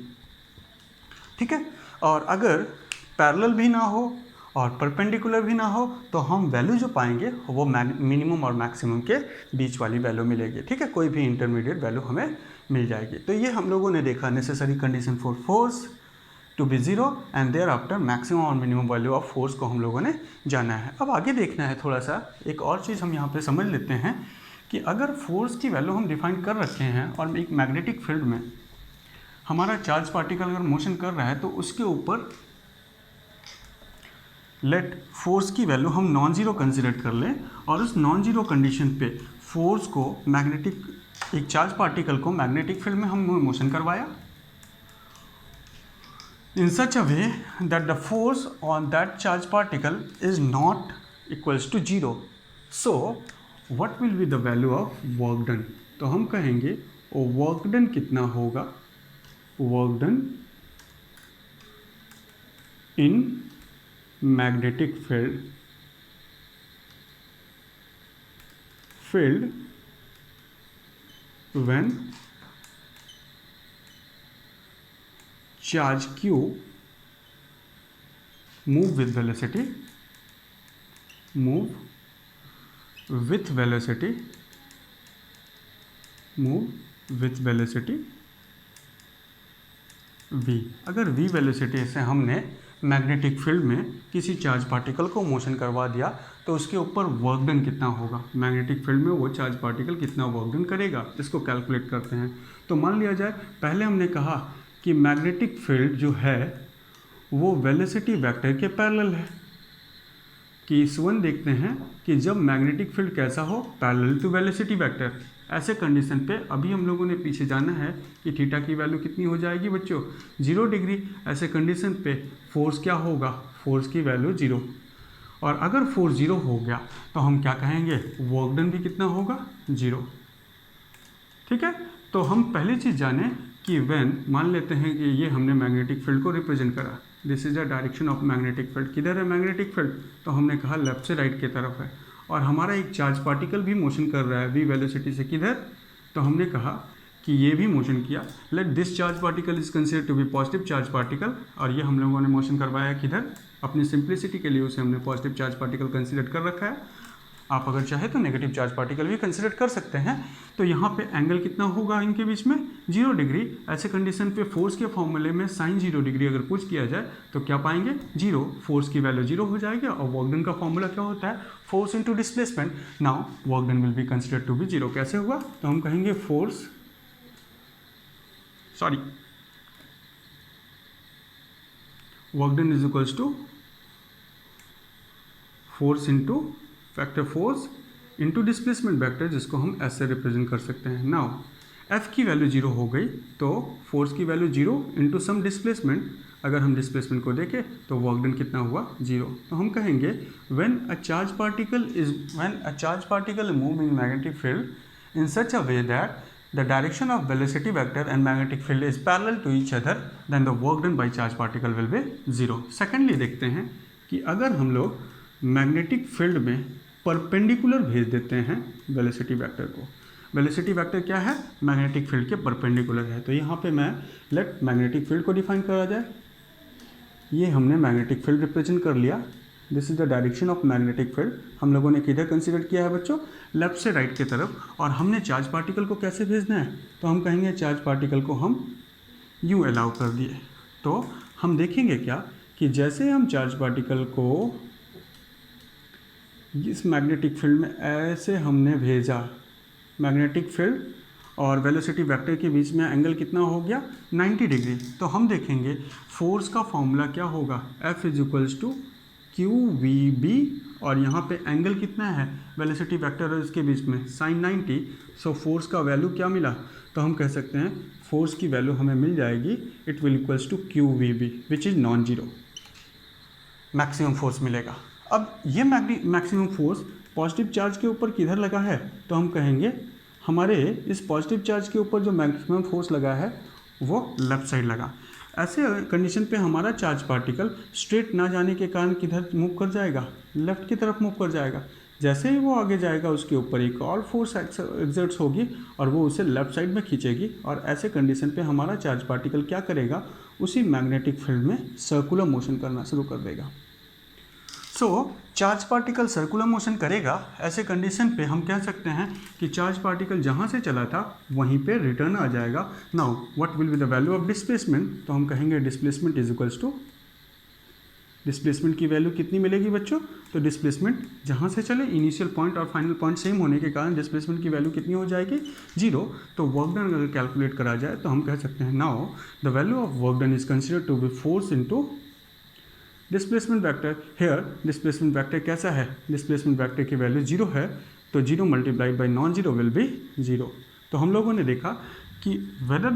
ठीक है। और अगर पैरेलल भी ना हो और परपेंडिकुलर भी ना हो तो हम वैल्यू जो पाएंगे वो मिनिमम और मैक्सिमम के बीच वाली वैल्यू मिलेगी, ठीक है, कोई भी इंटरमीडिएट वैल्यू हमें मिल जाएगी। तो ये हम लोगों ने देखा necessary condition for force to be 0 and thereafter maximum और मिनिमम वैल्यू ऑफ फोर्स को हम लोगों ने जाना है। अब आगे देखना है थोड़ा सा, एक और चीज़ हम यहाँ पे समझ लेते हैं कि अगर फोर्स की वैल्यू हम डिफाइन कर रखे हैं और एक मैग्नेटिक फील्ड में हमारा चार्ज पार्टिकल अगर मोशन कर रहा है तो उसके ऊपर लेट फोर्स की वैल्यू हम नॉन जीरो कंसिडर कर लें और उस नॉन जीरो कंडीशन पे फोर्स को मैग्नेटिक, एक चार्ज पार्टिकल को मैग्नेटिक फील्ड में हम मोशन करवाया in such a way that the force on that charged particle is not equals to 0. So what will be the value of work done? तो हम कहेंगे work done कितना होगा, work done in magnetic field when charge q move with velocity v। अगर v velocity से हमने magnetic field में किसी चार्ज पार्टिकल को मोशन करवा दिया तो उसके ऊपर वर्क डन कितना होगा, मैग्नेटिक फील्ड में वो चार्ज पार्टिकल कितना वर्क डन करेगा, इसको कैलकुलेट करते हैं। तो मान लिया जाए पहले हमने कहा कि मैग्नेटिक फील्ड जो है वो वेलोसिटी वेक्टर के पैरेलल है। केस 1 देखते हैं कि जब मैग्नेटिक फील्ड कैसा हो, पैरेलल टू वेलोसिटी वेक्टर। ऐसे कंडीशन पे अभी हम लोगों ने पीछे जाना है कि थीटा की वैल्यू कितनी हो जाएगी बच्चों, 0 डिग्री। ऐसे कंडीशन पे फोर्स क्या होगा, फोर्स की वैल्यू 0। और अगर फोर्स 0 हो गया तो हम क्या कहेंगे, वर्क डन भी कितना होगा, 0, ठीक है। तो हम पहली चीज़ जाने कि व्हेन, मान लेते हैं कि ये हमने मैग्नेटिक फील्ड को रिप्रेजेंट करा, this is the direction of magnetic field. किधर है मैग्नेटिक फील्ड, तो हमने कहा लेफ्ट से राइट की तरफ है। और हमारा एक चार्ज पार्टिकल भी मोशन कर रहा है v वेलोसिटी से किधर, तो हमने कहा कि ये भी मोशन किया। Let this charge particle is consider to be positive charge particle, और ये हम लोगों ने मोशन करवाया किधर, अपनी सिंप्लिसिटी के लिए उसे हमने पॉजिटिव चार्ज पार्टिकल कंसिडर कर रखा है। आप अगर चाहे तो नेगेटिव चार्ज पार्टिकल भी कंसिडर कर सकते हैं। तो यहाँ पे एंगल कितना होगा इनके बीच में, 0 डिग्री। ऐसे कंडीशन पे फोर्स के फॉर्मूले में साइन 0 डिग्री अगर पुट किया जाए तो क्या पाएंगे, 0, फोर्स की वैल्यू 0 हो जाएगी। और वर्क डन का फॉर्मूला क्या होता है, force into displacement. Now work done will be consider to be 0। कैसे हुआ, तो हम कहेंगे work done is equals to force into factor force into displacement vector, जिसको हम ऐसे रिप्रेजेंट कर सकते हैं। नाउ एफ की वैल्यू 0 हो गई तो फोर्स की वैल्यू 0 इंटू सम डिस्प्लेसमेंट। अगर हम डिस्प्लेसमेंट को देखें तो वर्क डन कितना हुआ, 0। तो हम कहेंगे when a charge particle move in magnetic field in such a way that the direction of velocity vector and magnetic field is parallel to each other, then the work done by charge particle will be 0। Secondly देखते हैं कि अगर हम लोग magnetic field में perpendicular भेज देते हैं वेलोसिटी वेक्टर को, वेलोसिटी वेक्टर क्या है, मैग्नेटिक फील्ड के परपेंडिकुलर है। तो यहाँ पे मैं लेट मैग्नेटिक फील्ड को डिफाइन करा जाए। ये हमने मैग्नेटिक फील्ड रिप्रेजेंट कर लिया, this is the direction of magnetic field. हम लोगों ने किधर कंसीडर किया है बच्चों, लेफ्ट से राइट की तरफ। और हमने चार्ज पार्टिकल को कैसे भेजना है, तो हम कहेंगे चार्ज पार्टिकल को हम यूँ अलाउ कर दिए। तो हम देखेंगे क्या कि जैसे हम चार्ज पार्टिकल को इस मैग्नेटिक फील्ड में ऐसे हमने भेजा, मैग्नेटिक फील्ड और वेलोसिटी वेक्टर के बीच में एंगल कितना हो गया, 90 डिग्री। तो हम देखेंगे फोर्स का फॉर्मूला क्या होगा, F is equals to QVB, और यहाँ पे एंगल कितना है वेलोसिटी वेक्टर और इसके बीच में साइन 90। सो फोर्स का वैल्यू क्या मिला, तो हम कह सकते हैं फोर्स की वैल्यू हमें मिल जाएगी, it will equals to QVB which is non zero, maximum force मिलेगा। अब ये मैक्सिमम फोर्स पॉजिटिव चार्ज के ऊपर किधर लगा है, तो हम कहेंगे हमारे इस पॉजिटिव चार्ज के ऊपर जो मैक्सिमम फोर्स लगा है वो लेफ्ट साइड लगा। ऐसे कंडीशन पे हमारा चार्ज पार्टिकल स्ट्रेट ना जाने के कारण किधर मूव कर जाएगा, लेफ्ट की तरफ मूव कर जाएगा। जैसे ही वो आगे जाएगा उसके ऊपर एक और फोर्स एक्सर्ट्स होगी और वो उसे लेफ्ट साइड में खींचेगी, और ऐसे कंडीशन पे हमारा चार्ज पार्टिकल क्या करेगा, उसी मैग्नेटिक फील्ड में सर्कुलर मोशन करना शुरू कर देगा। सो चार्ज पार्टिकल सर्कुलर मोशन करेगा। ऐसे कंडीशन पे हम कह सकते हैं कि चार्ज पार्टिकल जहाँ से चला था वहीं पे रिटर्न आ जाएगा। Now what will be the value of displacement, तो हम कहेंगे displacement is equals to, displacement की वैल्यू कितनी मिलेगी बच्चों, तो डिस्प्लेसमेंट जहाँ से चले इनिशियल पॉइंट और फाइनल पॉइंट सेम होने के कारण डिस्प्लेसमेंट की वैल्यू कितनी हो जाएगी, 0। तो वर्क डन अगर कैलकुलेट करा जाए तो हम कह सकते हैं now the value of work done is considered to be force into displacement vector. Here displacement vector कैसा है, डिस्प्लेसमेंट वेक्टर की वैल्यू 0 है, तो 0 multiplied by non zero will be 0। तो हम लोगों ने देखा कि whether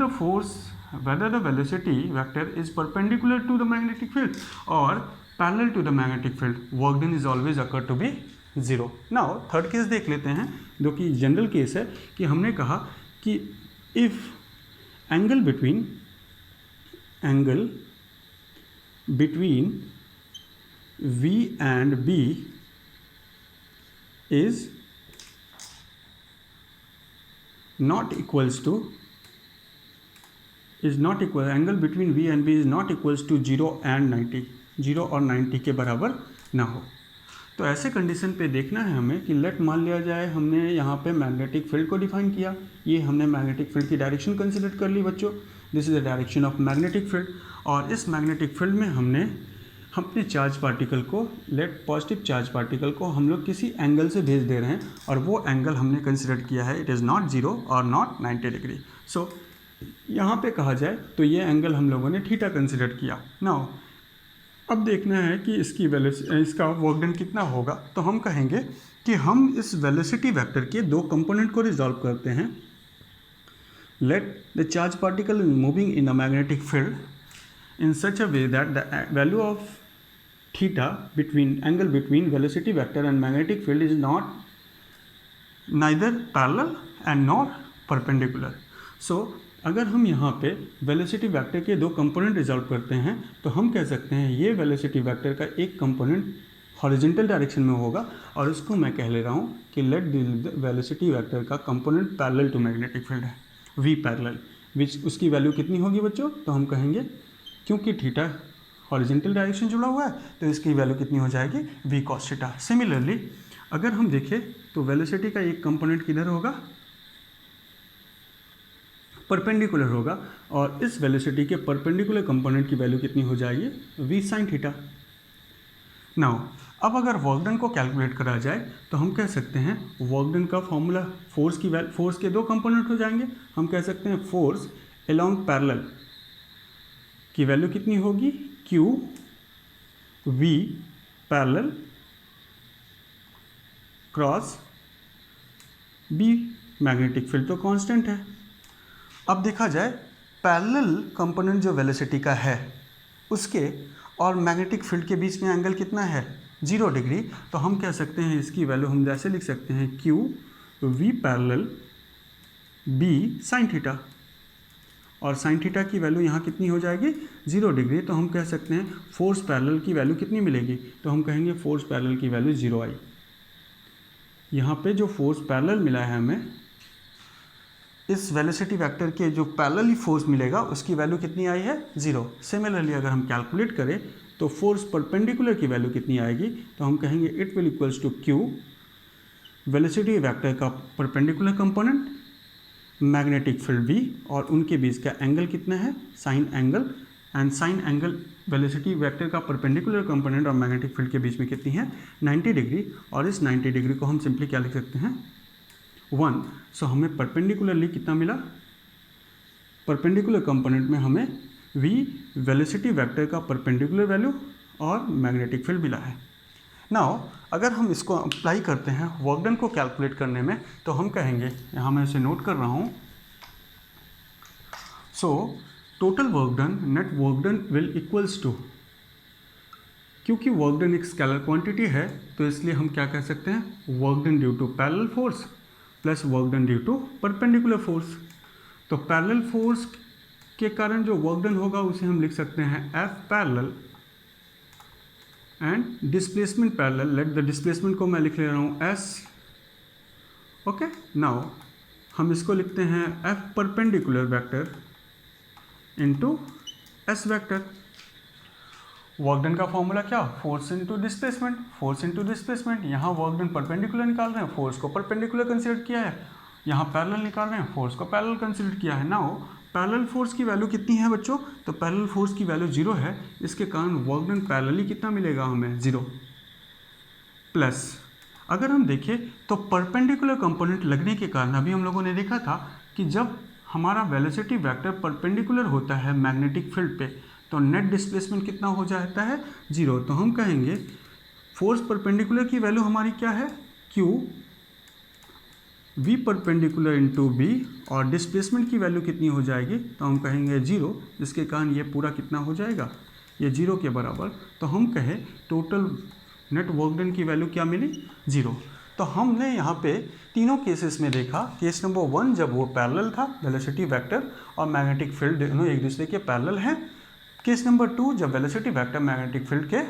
the velocity vector is perpendicular to the magnetic field और parallel to the magnetic field, work done is always occur to be 0। Now third case देख लेते हैं, जो कि जनरल केस है कि हमने कहा कि if angle between V and B is not equals to angle between V and B is not equals to 0 and 90, 0 और 90 के बराबर ना हो। तो ऐसे कंडीशन पे देखना है हमें कि लेट मान लिया जाए हमने यहाँ पे मैग्नेटिक फील्ड को डिफाइन किया, ये हमने मैग्नेटिक फील्ड की डायरेक्शन कंसिडर कर ली बच्चों, this is the direction of magnetic field. और इस मैग्नेटिक फील्ड में हमने अपने चार्ज पार्टिकल को, लेट पॉजिटिव चार्ज पार्टिकल को हम लोग किसी एंगल से भेज दे रहे हैं, और वो एंगल हमने कंसिडर किया है इट इज़ नॉट 0 और नॉट 90 डिग्री। सो यहाँ पे कहा जाए तो ये एंगल हम लोगों ने थीटा कंसिडर किया। नाउ अब देखना है कि इसका वर्क डन कितना होगा। तो हम कहेंगे कि हम इस वेलोसिटी वेक्टर के दो कंपोनेंट को रिजॉल्व करते हैं। Let the charge particle moving in a magnetic field in such a way that the value of theta angle between velocity vector and magnetic field is neither parallel and nor perpendicular। So अगर हम यहाँ पे velocity vector के दो component resolve करते हैं तो हम कह सकते हैं ये वेलोसिटी वेक्टर का एक कंपोनेंट हॉरिजॉन्टल डायरेक्शन में होगा, और उसको मैं कह ले रहा हूँ कि लेट द वेलोसिटी वेक्टर का component parallel to magnetic field है, वी पैरेलल, विच उसकी वैल्यू कितनी होगी बच्चों, तो हम कहेंगे क्योंकि थीटा हॉरिजॉन्टल डायरेक्शन जुड़ा हुआ है तो इसकी वैल्यू कितनी हो जाएगी, वी कॉस थीटा। सिमिलरली अगर हम देखें तो वेलोसिटी का एक कंपोनेंट किधर होगा, परपेंडिकुलर होगा, और इस वेलोसिटी के परपेंडिकुलर कंपोनेंट की वैल्यू कितनी हो जाएगी, वी साइन थीटा। नाउ अब अगर वर्क डन को कैलकुलेट करा जाए तो हम कह सकते हैं वर्क डन का फॉर्मूला, फोर्स के दो कंपोनेंट हो जाएंगे, हम कह सकते हैं फोर्स अलोंग पैरेलल की वैल्यू कितनी होगी, Q V parallel cross B, magnetic field तो कांस्टेंट है। अब देखा जाए पैरेलल कंपोनेंट जो वेलोसिटी का है उसके और मैग्नेटिक फील्ड के बीच में एंगल कितना है, 0 डिग्री, तो हम कह सकते हैं इसकी वैल्यू हम जैसे लिख सकते हैं Q V parallel B sine theta, और साइन थीटा की वैल्यू यहाँ कितनी हो जाएगी, 0 डिग्री, तो हम कह सकते हैं फोर्स पैरेलल की वैल्यू कितनी मिलेगी, तो हम कहेंगे फोर्स पैरेलल की वैल्यू 0 आई। यहाँ पे जो फोर्स पैरेलल मिला है हमें, इस वेलोसिटी वेक्टर के जो पैरेलली फोर्स मिलेगा उसकी वैल्यू कितनी आई है, 0। सिमिलरली अगर हम कैलकुलेट करें तो फोर्स परपेंडिकुलर की वैल्यू कितनी आएगी, तो हम कहेंगे it will equals to q velocity vector का perpendicular component magnetic field v, और उनके बीच का एंगल कितना है, sine angle, and sine angle velocity vector का परपेंडिकुलर कंपोनेंट और मैग्नेटिक फील्ड के बीच में कितनी है, 90 डिग्री, और इस 90 डिग्री को हम सिंपली क्या लिख सकते हैं, 1। सो हमें परपेंडिकुलरली कितना मिला, परपेंडिकुलर कंपोनेंट में हमें v वेलोसिटी वेक्टर का परपेंडिकुलर वैल्यू और मैग्नेटिक फील्ड मिला है। नाउ अगर हम इसको अप्लाई करते हैं वर्क डन को कैलकुलेट करने में तो हम कहेंगे, यहाँ मैं इसे नोट कर रहा हूँ, so total work done, net work done will equals to, क्योंकि वर्क डन एक स्केलर क्वांटिटी है तो इसलिए हम क्या कह सकते हैं, work done due to parallel force plus work done due to perpendicular force. तो पैरेलल फोर्स के कारण जो वर्क डन होगा उसे हम लिख सकते हैं F parallel and displacement parallel, let the displacement को मैं लिख ले रहा हूँ एस, ओके। नाउ हम इसको लिखते हैं F perpendicular vector into S vector. Work done का फॉर्मूला क्या, force into displacement, force into displacement. यहाँ वर्क डन परपेंडिकुलर निकाल रहे हैं, फोर्स को परपेंडिकुलर कंसीडर किया है, यहाँ पैरेलल निकाल रहे हैं, फोर्स को पैरेलल कंसीडर किया है। नाउ पैरेलल फोर्स की वैल्यू कितनी है बच्चों, तो पैरेलल फोर्स की वैल्यू 0 है, इसके कारण वर्क डन पैरेलली कितना मिलेगा हमें, 0। प्लस अगर हम देखें तो परपेंडिकुलर कंपोनेंट लगने के कारण अभी हम लोगों ने देखा था कि जब हमारा वेलोसिटी वेक्टर परपेंडिकुलर होता है मैग्नेटिक फील्ड पे तो नेट डिस्प्लेसमेंट कितना हो जाता है, 0। तो हम कहेंगे फोर्स परपेंडिकुलर की वैल्यू हमारी क्या है, Q V perpendicular into B, और डिस्प्लेसमेंट की वैल्यू कितनी हो जाएगी, तो हम कहेंगे 0, जिसके कारण ये पूरा कितना हो जाएगा, ये 0 के बराबर। तो हम कहें टोटल नेट वर्क डन की वैल्यू क्या मिली, 0। तो हमने यहाँ पे तीनों केसेस में देखा, केस नंबर 1 जब वो पैरेलल था, वेलोसिटी वेक्टर और मैग्नेटिक फील्ड दोनों एक दूसरे के पैरेलल हैं। केस नंबर 2 जब वेलोसिटी वेक्टर मैग्नेटिक फील्ड के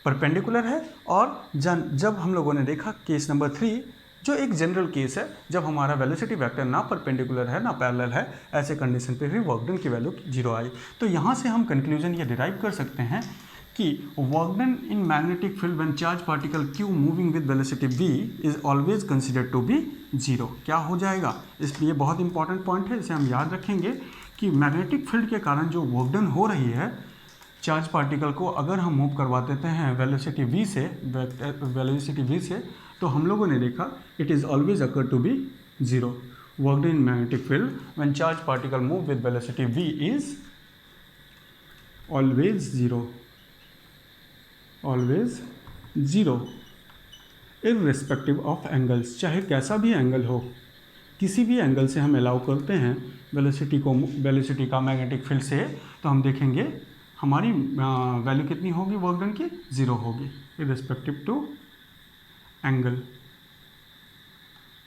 परपेंडिकुलर है, और जब हम लोगों ने देखा केस नंबर 3 जो एक जनरल केस है, जब हमारा वेलोसिटी वेक्टर ना परपेंडिकुलर है ना पैरेलल है, ऐसे कंडीशन पे भी वर्क डन की वैल्यू 0 आई। तो यहाँ से हम कंक्लूजन ये डिराइव कर सकते हैं कि work done in magnetic field when charge particle q moving with velocity v is always considered to be 0। क्या हो जाएगा, इसलिए बहुत इंपॉर्टेंट पॉइंट है, इसे हम याद रखेंगे कि मैग्नेटिक फील्ड के कारण जो वर्क डन हो रही है चार्ज पार्टिकल को अगर हम मूव करवा देते हैं वेलोसिटी v से, तो हम लोगों ने देखा it is always occur to be 0। Work done in magnetic field when charge particle move with velocity v is always 0, always 0 irrespective of angles. चाहे कैसा भी एंगल हो, किसी भी एंगल से हम अलाउ करते हैं वेलोसिटी का मैग्नेटिक फील्ड से, तो हम देखेंगे हमारी वैल्यू कितनी होगी वर्क डन की, 0 होगी इररिस्पेक्टिव टू एंगल।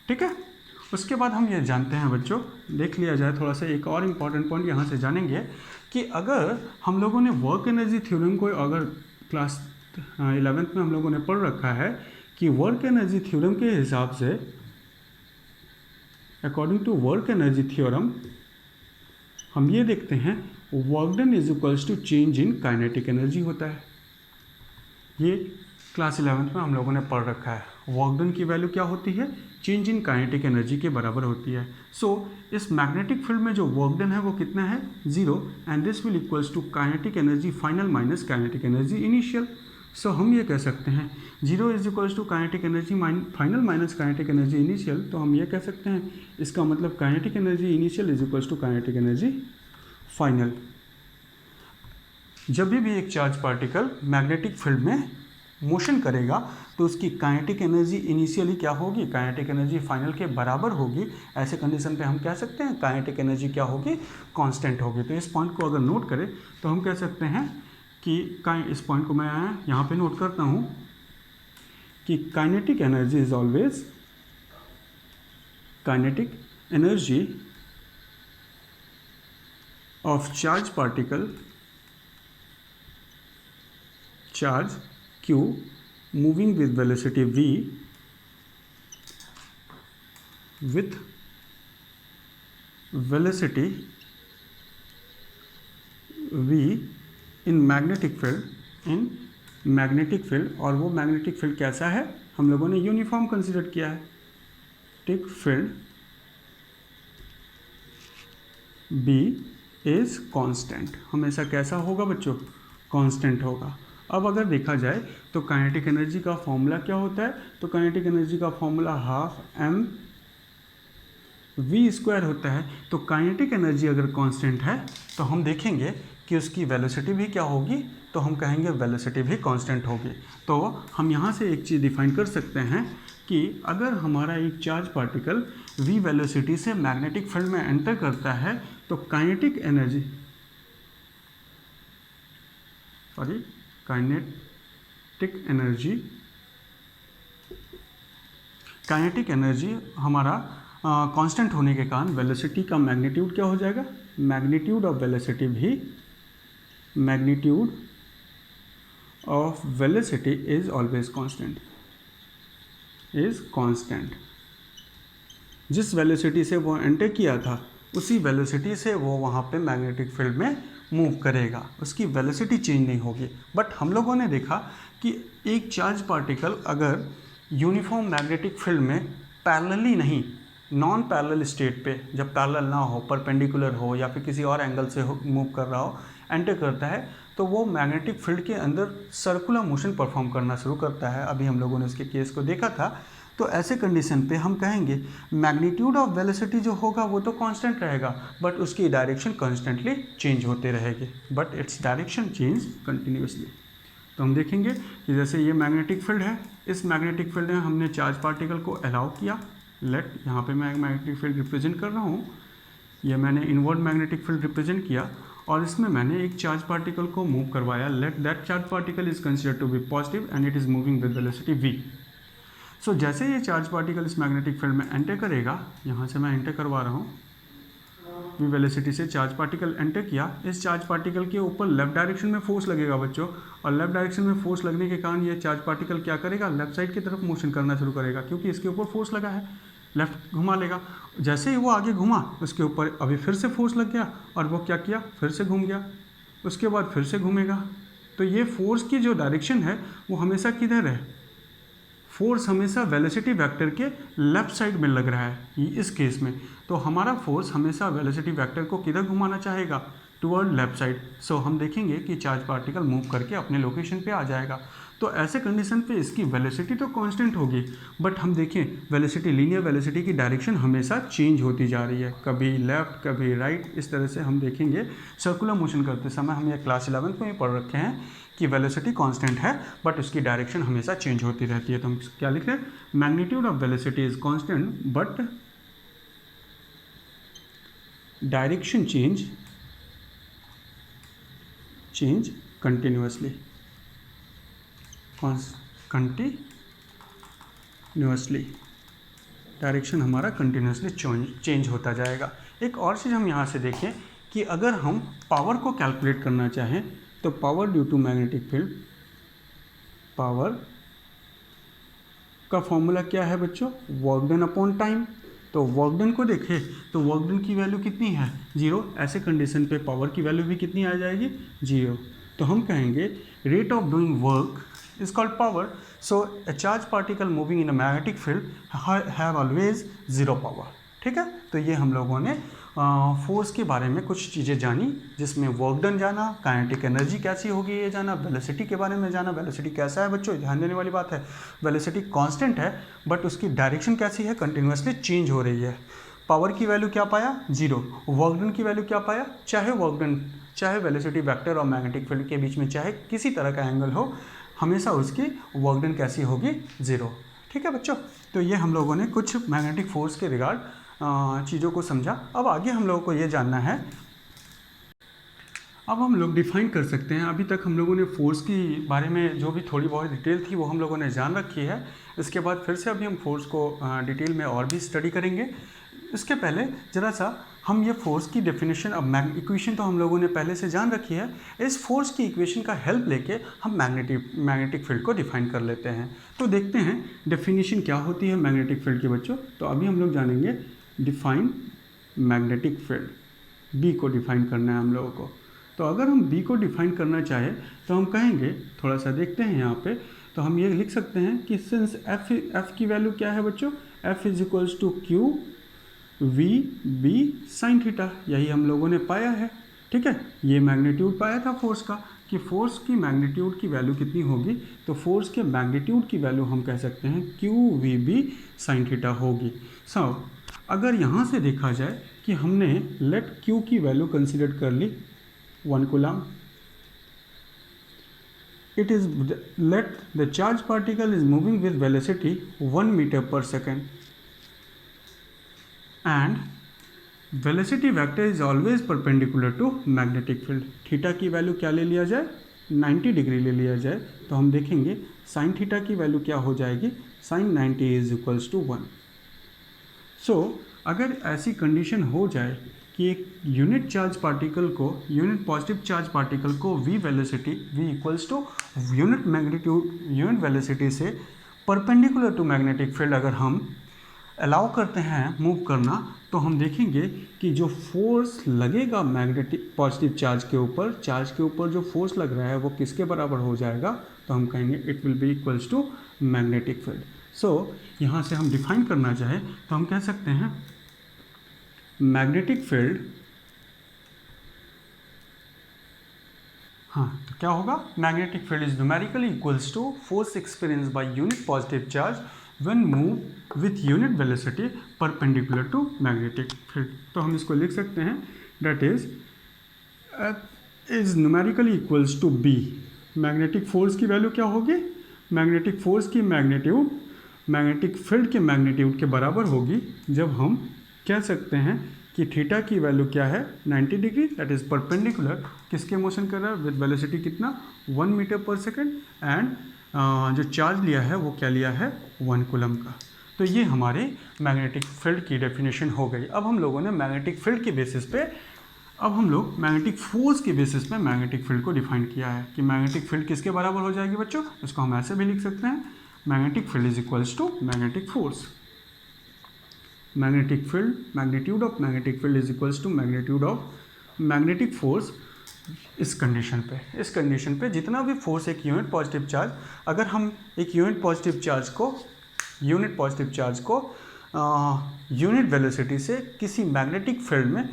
ठीक है, उसके बाद हम ये जानते हैं बच्चों, देख लिया जाए थोड़ा सा, एक और इम्पॉर्टेंट पॉइंट यहाँ से जानेंगे कि अगर हम लोगों ने वर्क एनर्जी थ्योरम को अगर क्लास 11th में हम लोगों ने पढ़ रखा है कि वर्क एनर्जी थ्योरम के हिसाब से, according to work energy theorem, हम ये देखते हैं work done is equals to change in kinetic energy होता है। ये क्लास 11th में हम लोगों ने पढ़ रखा है। वर्क डन की वैल्यू क्या होती है? चेंज इन काइनेटिक एनर्जी के बराबर होती है। सो इस मैग्नेटिक फील्ड में जो वर्क डन है वो कितना है? 0, and this will equals to kinetic energy final minus kinetic energy initial. So हम ये कह सकते हैं 0 is equals to kinetic energy final minus kinetic energy initial. तो हम ये कह सकते हैं इसका मतलब kinetic energy initial is equals to kinetic energy final. जब भी एक चार्ज पार्टिकल मैग्नेटिक फील्ड में मोशन करेगा तो उसकी काइनेटिक एनर्जी इनिशियली क्या होगी? काइनेटिक एनर्जी फाइनल के बराबर होगी। ऐसे कंडीशन पे हम कह सकते हैं काइनेटिक एनर्जी क्या होगी? कांस्टेंट होगी। तो इस पॉइंट को अगर नोट करें तो हम कह सकते हैं कि इस पॉइंट को मैं यहाँ पे नोट करता हूँ कि kinetic energy is always, kinetic energy of charge particle, charge q moving with velocity v with velocity v in magnetic field, और वो मैग्नेटिक फील्ड कैसा है? हम लोगों ने यूनिफॉर्म कंसिडर किया है। टिक फील्ड b इज कांस्टेंट, हमेशा कैसा होगा बच्चों? कांस्टेंट होगा। अब अगर देखा जाए तो काइनेटिक एनर्जी का फॉर्मूला क्या होता है? तो काइनेटिक एनर्जी का फॉर्मूला ½ mv² होता है। तो काइनेटिक एनर्जी अगर कांस्टेंट है तो हम देखेंगे कि उसकी वेलोसिटी भी क्या होगी? तो हम कहेंगे वेलोसिटी भी कांस्टेंट होगी। तो हम यहाँ से एक चीज़ डिफाइन कर सकते हैं कि अगर हमारा एक चार्ज पार्टिकल v वेलोसिटी से मैग्नेटिक फील्ड में एंटर करता है तो काइनेटिक एनर्जी हमारा कांस्टेंट होने के कारण वेलोसिटी का मैग्नीट्यूड क्या हो जाएगा? मैग्नीट्यूड ऑफ वेलोसिटी भी, magnitude of velocity is always constant, is constant. जिस वेलोसिटी से वो एंटर किया था उसी वेलोसिटी से वो वहाँ पे मैग्नेटिक फील्ड में मूव करेगा, उसकी वेलोसिटी चेंज नहीं होगी। बट हम लोगों ने देखा कि एक चार्ज पार्टिकल अगर यूनिफॉर्म मैग्नेटिक फील्ड में पैरेलली नहीं, नॉन पैरेलल स्टेट पे, जब पैरेलल ना हो, परपेंडिकुलर हो या फिर किसी और एंगल से मूव कर रहा हो, एंटर करता है तो वो मैग्नेटिक फील्ड के अंदर सर्कुलर मोशन परफॉर्म करना शुरू करता है। अभी हम लोगों ने उसके केस को देखा था। तो ऐसे कंडीशन पे हम कहेंगे मैग्नीट्यूड ऑफ वेलोसिटी जो होगा वो तो कांस्टेंट रहेगा, बट उसकी डायरेक्शन कॉन्स्टेंटली चेंज होते रहेगी, but its direction change continuously. तो हम देखेंगे कि जैसे ये मैग्नेटिक फील्ड है, इस मैग्नेटिक फील्ड में हमने चार्ज पार्टिकल को अलाउ किया। लेट यहाँ पे मैं मैग्नेटिक फील्ड रिप्रेजेंट कर रहा हूँ, ये मैंने इनवर्ड मैग्नेटिक फील्ड रिप्रेजेंट किया और इसमें मैंने एक चार्ज पार्टिकल को मूव करवाया। Let that charge particle is considered to be positive and it is moving with velocity v। So जैसे ये चार्ज पार्टिकल इस मैग्नेटिक फील्ड में एंटर करेगा, यहाँ से मैं एंटर करवा रहा हूँ, v वेलोसिटी से चार्ज पार्टिकल एंटर किया, इस चार्ज पार्टिकल के ऊपर लेफ्ट डायरेक्शन में फोर्स लगेगा बच्चों, और लेफ्ट डायरेक्शन में फोर्स लगने के कारण ये चार्ज पार्टिकल क्या करेगा? लेफ्ट साइड की तरफ मोशन करना शुरू करेगा, क्योंकि इसके ऊपर फोर्स लगा है, लेफ्ट घुमा लेगा। जैसे ही वो आगे घुमा उसके ऊपर अभी फिर से फोर्स लग गया और वो क्या किया? फिर से घूम गया, उसके बाद फिर से घूमेगा। तो ये फोर्स की जो डायरेक्शन है वो हमेशा किधर है? फोर्स हमेशा वेलोसिटी वेक्टर के लेफ्ट साइड में लग रहा है इस केस में। तो हमारा फोर्स हमेशा वेलोसिटी वेक्टर को किधर घुमाना चाहेगा? Toward left side. सो हम देखेंगे कि चार्ज पार्टिकल मूव करके अपने लोकेशन पे आ जाएगा। तो ऐसे कंडीशन पे इसकी वेलोसिटी तो कांस्टेंट होगी, बट हम देखें वेलोसिटी, लीनियर वेलोसिटी की डायरेक्शन हमेशा चेंज होती जा रही है, कभी लेफ्ट कभी राइट, इस तरह से हम देखेंगे। सर्कुलर मोशन करते समय हम ये क्लास 11th में ही पढ़ रखे हैं कि वेलोसिटी कांस्टेंट है बट उसकी डायरेक्शन हमेशा चेंज होती रहती है। तो हम क्या लिख रहे हैं? Magnitude of velocity is constant but direction change continuously, direction हमारा कंटिन्यूसली चेंज होता जाएगा। एक और चीज़ हम यहाँ से देखें कि अगर हम पावर को कैलकुलेट करना चाहें तो power due to magnetic field power का फॉर्मूला क्या है बच्चों, वर्क डन अपॉन टाइम। तो वर्क डन को देखें तो वर्क डन की वैल्यू कितनी है, 0। ऐसे कंडीशन पे पावर की वैल्यू भी कितनी आ जाएगी, 0। तो हम कहेंगे rate of doing work is called power. So a charged particle moving in a magnetic field have always zero power. ठीक है, तो ये हम लोगों ने फोर्स के बारे में कुछ चीज़ें जानी, जिसमें वर्क डन जाना, काइनेटिक एनर्जी कैसी होगी ये जाना, वेलोसिटी के बारे में जाना। वेलोसिटी कैसा है बच्चों, ध्यान देने वाली बात है, वेलोसिटी कांस्टेंट है बट उसकी डायरेक्शन कैसी है, कंटिन्यूसली चेंज हो रही है। पावर की वैल्यू क्या पाया, 0। वर्क डन की वैल्यू क्या पाया, चाहे वर्क डन चाहे वेलोसिटी वेक्टर और मैग्नेटिक फील्ड के बीच में चाहे किसी तरह का एंगल हो, हमेशा उसकी वर्क डन कैसी होगी, 0। ठीक है बच्चों, तो ये हम लोगों ने कुछ मैग्नेटिक फोर्स के रिगार्ड चीज़ों को समझा। अब आगे हम लोगों को ये जानना है, अब हम लोग डिफाइन कर सकते हैं। अभी तक हम लोगों ने फोर्स की बारे में जो भी थोड़ी बहुत डिटेल थी वो हम लोगों ने जान रखी है। इसके बाद फिर से अभी हम फोर्स को डिटेल में और भी स्टडी करेंगे। इसके पहले ज़रा सा हम ये फोर्स की डेफिनेशन, अब इक्वेशन तो हम लोगों ने पहले से जान रखी है, इस फोर्स की इक्वेशन का हेल्प लेके हम मैग्नेटिक फील्ड को डिफाइन कर लेते हैं। तो देखते हैं डेफिनेशन क्या होती है मैग्नेटिक फील्ड की बच्चों। तो अभी हम लोग जानेंगे डिफाइन मैग्नेटिक फील्ड, बी को डिफाइन करना है हम लोगों को। तो अगर हम बी को डिफाइन करना चाहें तो हम कहेंगे, थोड़ा सा देखते हैं यहाँ पे, तो हम ये लिख सकते हैं कि सिंस एफ की वैल्यू क्या है बच्चों, F is equals to Q we B sine theta, यही हम लोगों ने पाया है। ठीक है, ये मैग्नीट्यूड पाया था फोर्स का, कि फोर्स की मैग्नीट्यूड की वैल्यू कितनी होगी, तो फोर्स के मैग्नीट्यूड की वैल्यू हम कह सकते हैं Q we B sine theta होगी। अगर यहाँ से देखा जाए कि हमने लेट क्यू की वैल्यू कंसिडर कर ली 1 coulomb, it is let the charged particle is moving with velocity 1 meter per second and velocity vector is always perpendicular to magnetic field। Theta की वैल्यू क्या ले लिया जाए, 90 डिग्री ले लिया जाए, तो हम देखेंगे साइन थीटा की वैल्यू क्या हो जाएगी, sine 90 is equals to 1। So अगर ऐसी कंडीशन हो जाए कि एक यूनिट चार्ज पार्टिकल को, यूनिट पॉजिटिव चार्ज पार्टिकल को v velocity v equals to unit magnitude unit velocity से परपेंडिकुलर टू मैग्नेटिक फील्ड अगर हम अलाउ करते हैं मूव करना, तो हम देखेंगे कि जो फोर्स लगेगा मैग्नेटिक पॉजिटिव चार्ज के ऊपर जो फोर्स लग रहा है वो किसके बराबर हो जाएगा, तो हम कहेंगे it will be equals to magnetic field. So यहाँ से हम डिफाइन करना चाहें तो हम कह सकते हैं मैग्नेटिक फील्ड, हाँ तो क्या होगा, magnetic field is numerically equals to force experience by unit positive charge when move with unit velocity perpendicular to magnetic field. तो हम इसको लिख सकते हैं that is numerically equals to B. Magnetic force की वैल्यू क्या होगी, मैग्नेटिक फोर्स की मैग्नीट्यूड मैग्नेटिक फील्ड के मैग्नीट्यूड के बराबर होगी, जब हम कह सकते हैं कि थीटा की वैल्यू क्या है, 90 डिग्री, दैट इज परपेंडिकुलर किसके मोशन कर रहा है, विद वेलोसिटी कितना, 1 मीटर पर सेकेंड, एंड जो चार्ज लिया है वो क्या लिया है, 1 कूलम का। तो ये हमारे मैग्नेटिक फील्ड की डेफिनेशन हो गई। अब हम लोगों ने मैग्नेटिक फील्ड के बेसिस पे, अब हम लोग मैग्नेटिक फोर्स के बेसिस पे मैग्नेटिक फील्ड को डिफाइन किया है कि मैग्नेटिक फील्ड किसके बराबर हो जाएगी बच्चों, इसको हम ऐसे भी लिख सकते हैं, magnetic field is equals to magnetic force. Magnetic field, magnitude of magnetic field is equals to magnitude of magnetic force. इस कंडीशन पे जितना भी फोर्स एक यूनिट पॉजिटिव चार्ज, अगर हम एक यूनिट पॉजिटिव चार्ज को यूनिट वेलोसिटी से किसी मैग्नेटिक फील्ड में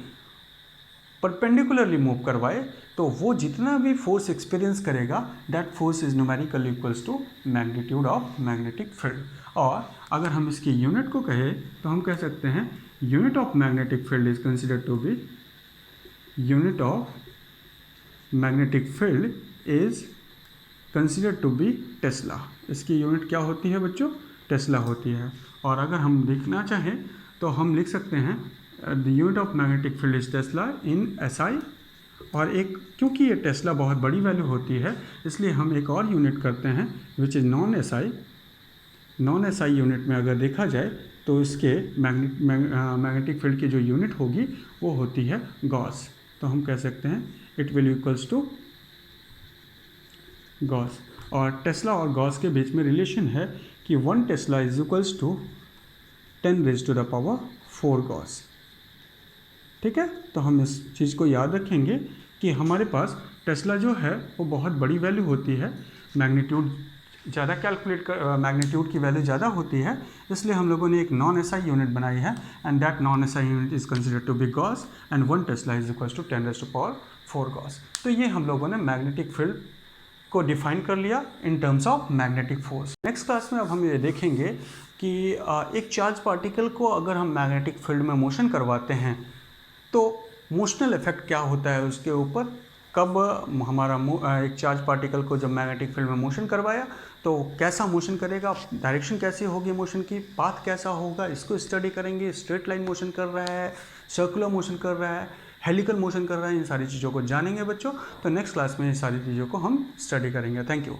परपेंडिकुलरली मूव करवाए, तो वो जितना भी फोर्स एक्सपीरियंस करेगा that force is numerically equals to magnitude of magnetic field. और अगर हम इसकी यूनिट को कहें तो हम कह सकते हैं unit of magnetic field is considered to be, unit of magnetic field is considered to be tesla. इसकी यूनिट क्या होती है बच्चों, टेस्ला होती है। और अगर हम देखना चाहें तो हम लिख सकते हैं the unit of magnetic field is Tesla in SI. और एक, क्योंकि ये टेस्ला बहुत बड़ी वैल्यू होती है, इसलिए हम एक और यूनिट करते हैं विच is non SI. Non SI unit में अगर देखा जाए तो इसके मैग्नेटिक फील्ड की जो यूनिट होगी वो होती है गॉस। तो हम कह सकते हैं it will equals to gauss. और टेस्ला और गॉस के बीच में रिलेशन है कि 1 tesla is equals to 10⁻⁴ gauss. ठीक है, तो हम इस चीज़ को याद रखेंगे कि हमारे पास टेस्ला जो है वो बहुत बड़ी वैल्यू होती है, मैग्नीट्यूड ज़्यादा मैग्नीट्यूड की वैल्यू ज़्यादा होती है, इसलिए हम लोगों ने एक नॉन एसआई यूनिट बनाई है and that non SI unit is considered to be gauss and 1 tesla is equals to 10⁴ gauss. तो ये हम लोगों ने मैग्नेटिक फील्ड को डिफाइन कर लिया in terms of magnetic force. Next class में अब हम ये देखेंगे कि एक चार्ज पार्टिकल को अगर हम मैग्नेटिक फील्ड में मोशन करवाते हैं तो मोशनल इफेक्ट क्या होता है उसके ऊपर। कब हमारा एक चार्ज पार्टिकल को जब मैग्नेटिक फील्ड में मोशन करवाया तो कैसा मोशन करेगा, डायरेक्शन कैसी होगी मोशन की, पाथ कैसा होगा, इसको स्टडी करेंगे। स्ट्रेट लाइन मोशन कर रहा है, सर्कुलर मोशन कर रहा है, हेलिकल मोशन कर रहा है, इन सारी चीज़ों को जानेंगे बच्चों। तो नेक्स्ट क्लास में ये सारी चीज़ों को हम स्टडी करेंगे। Thank you.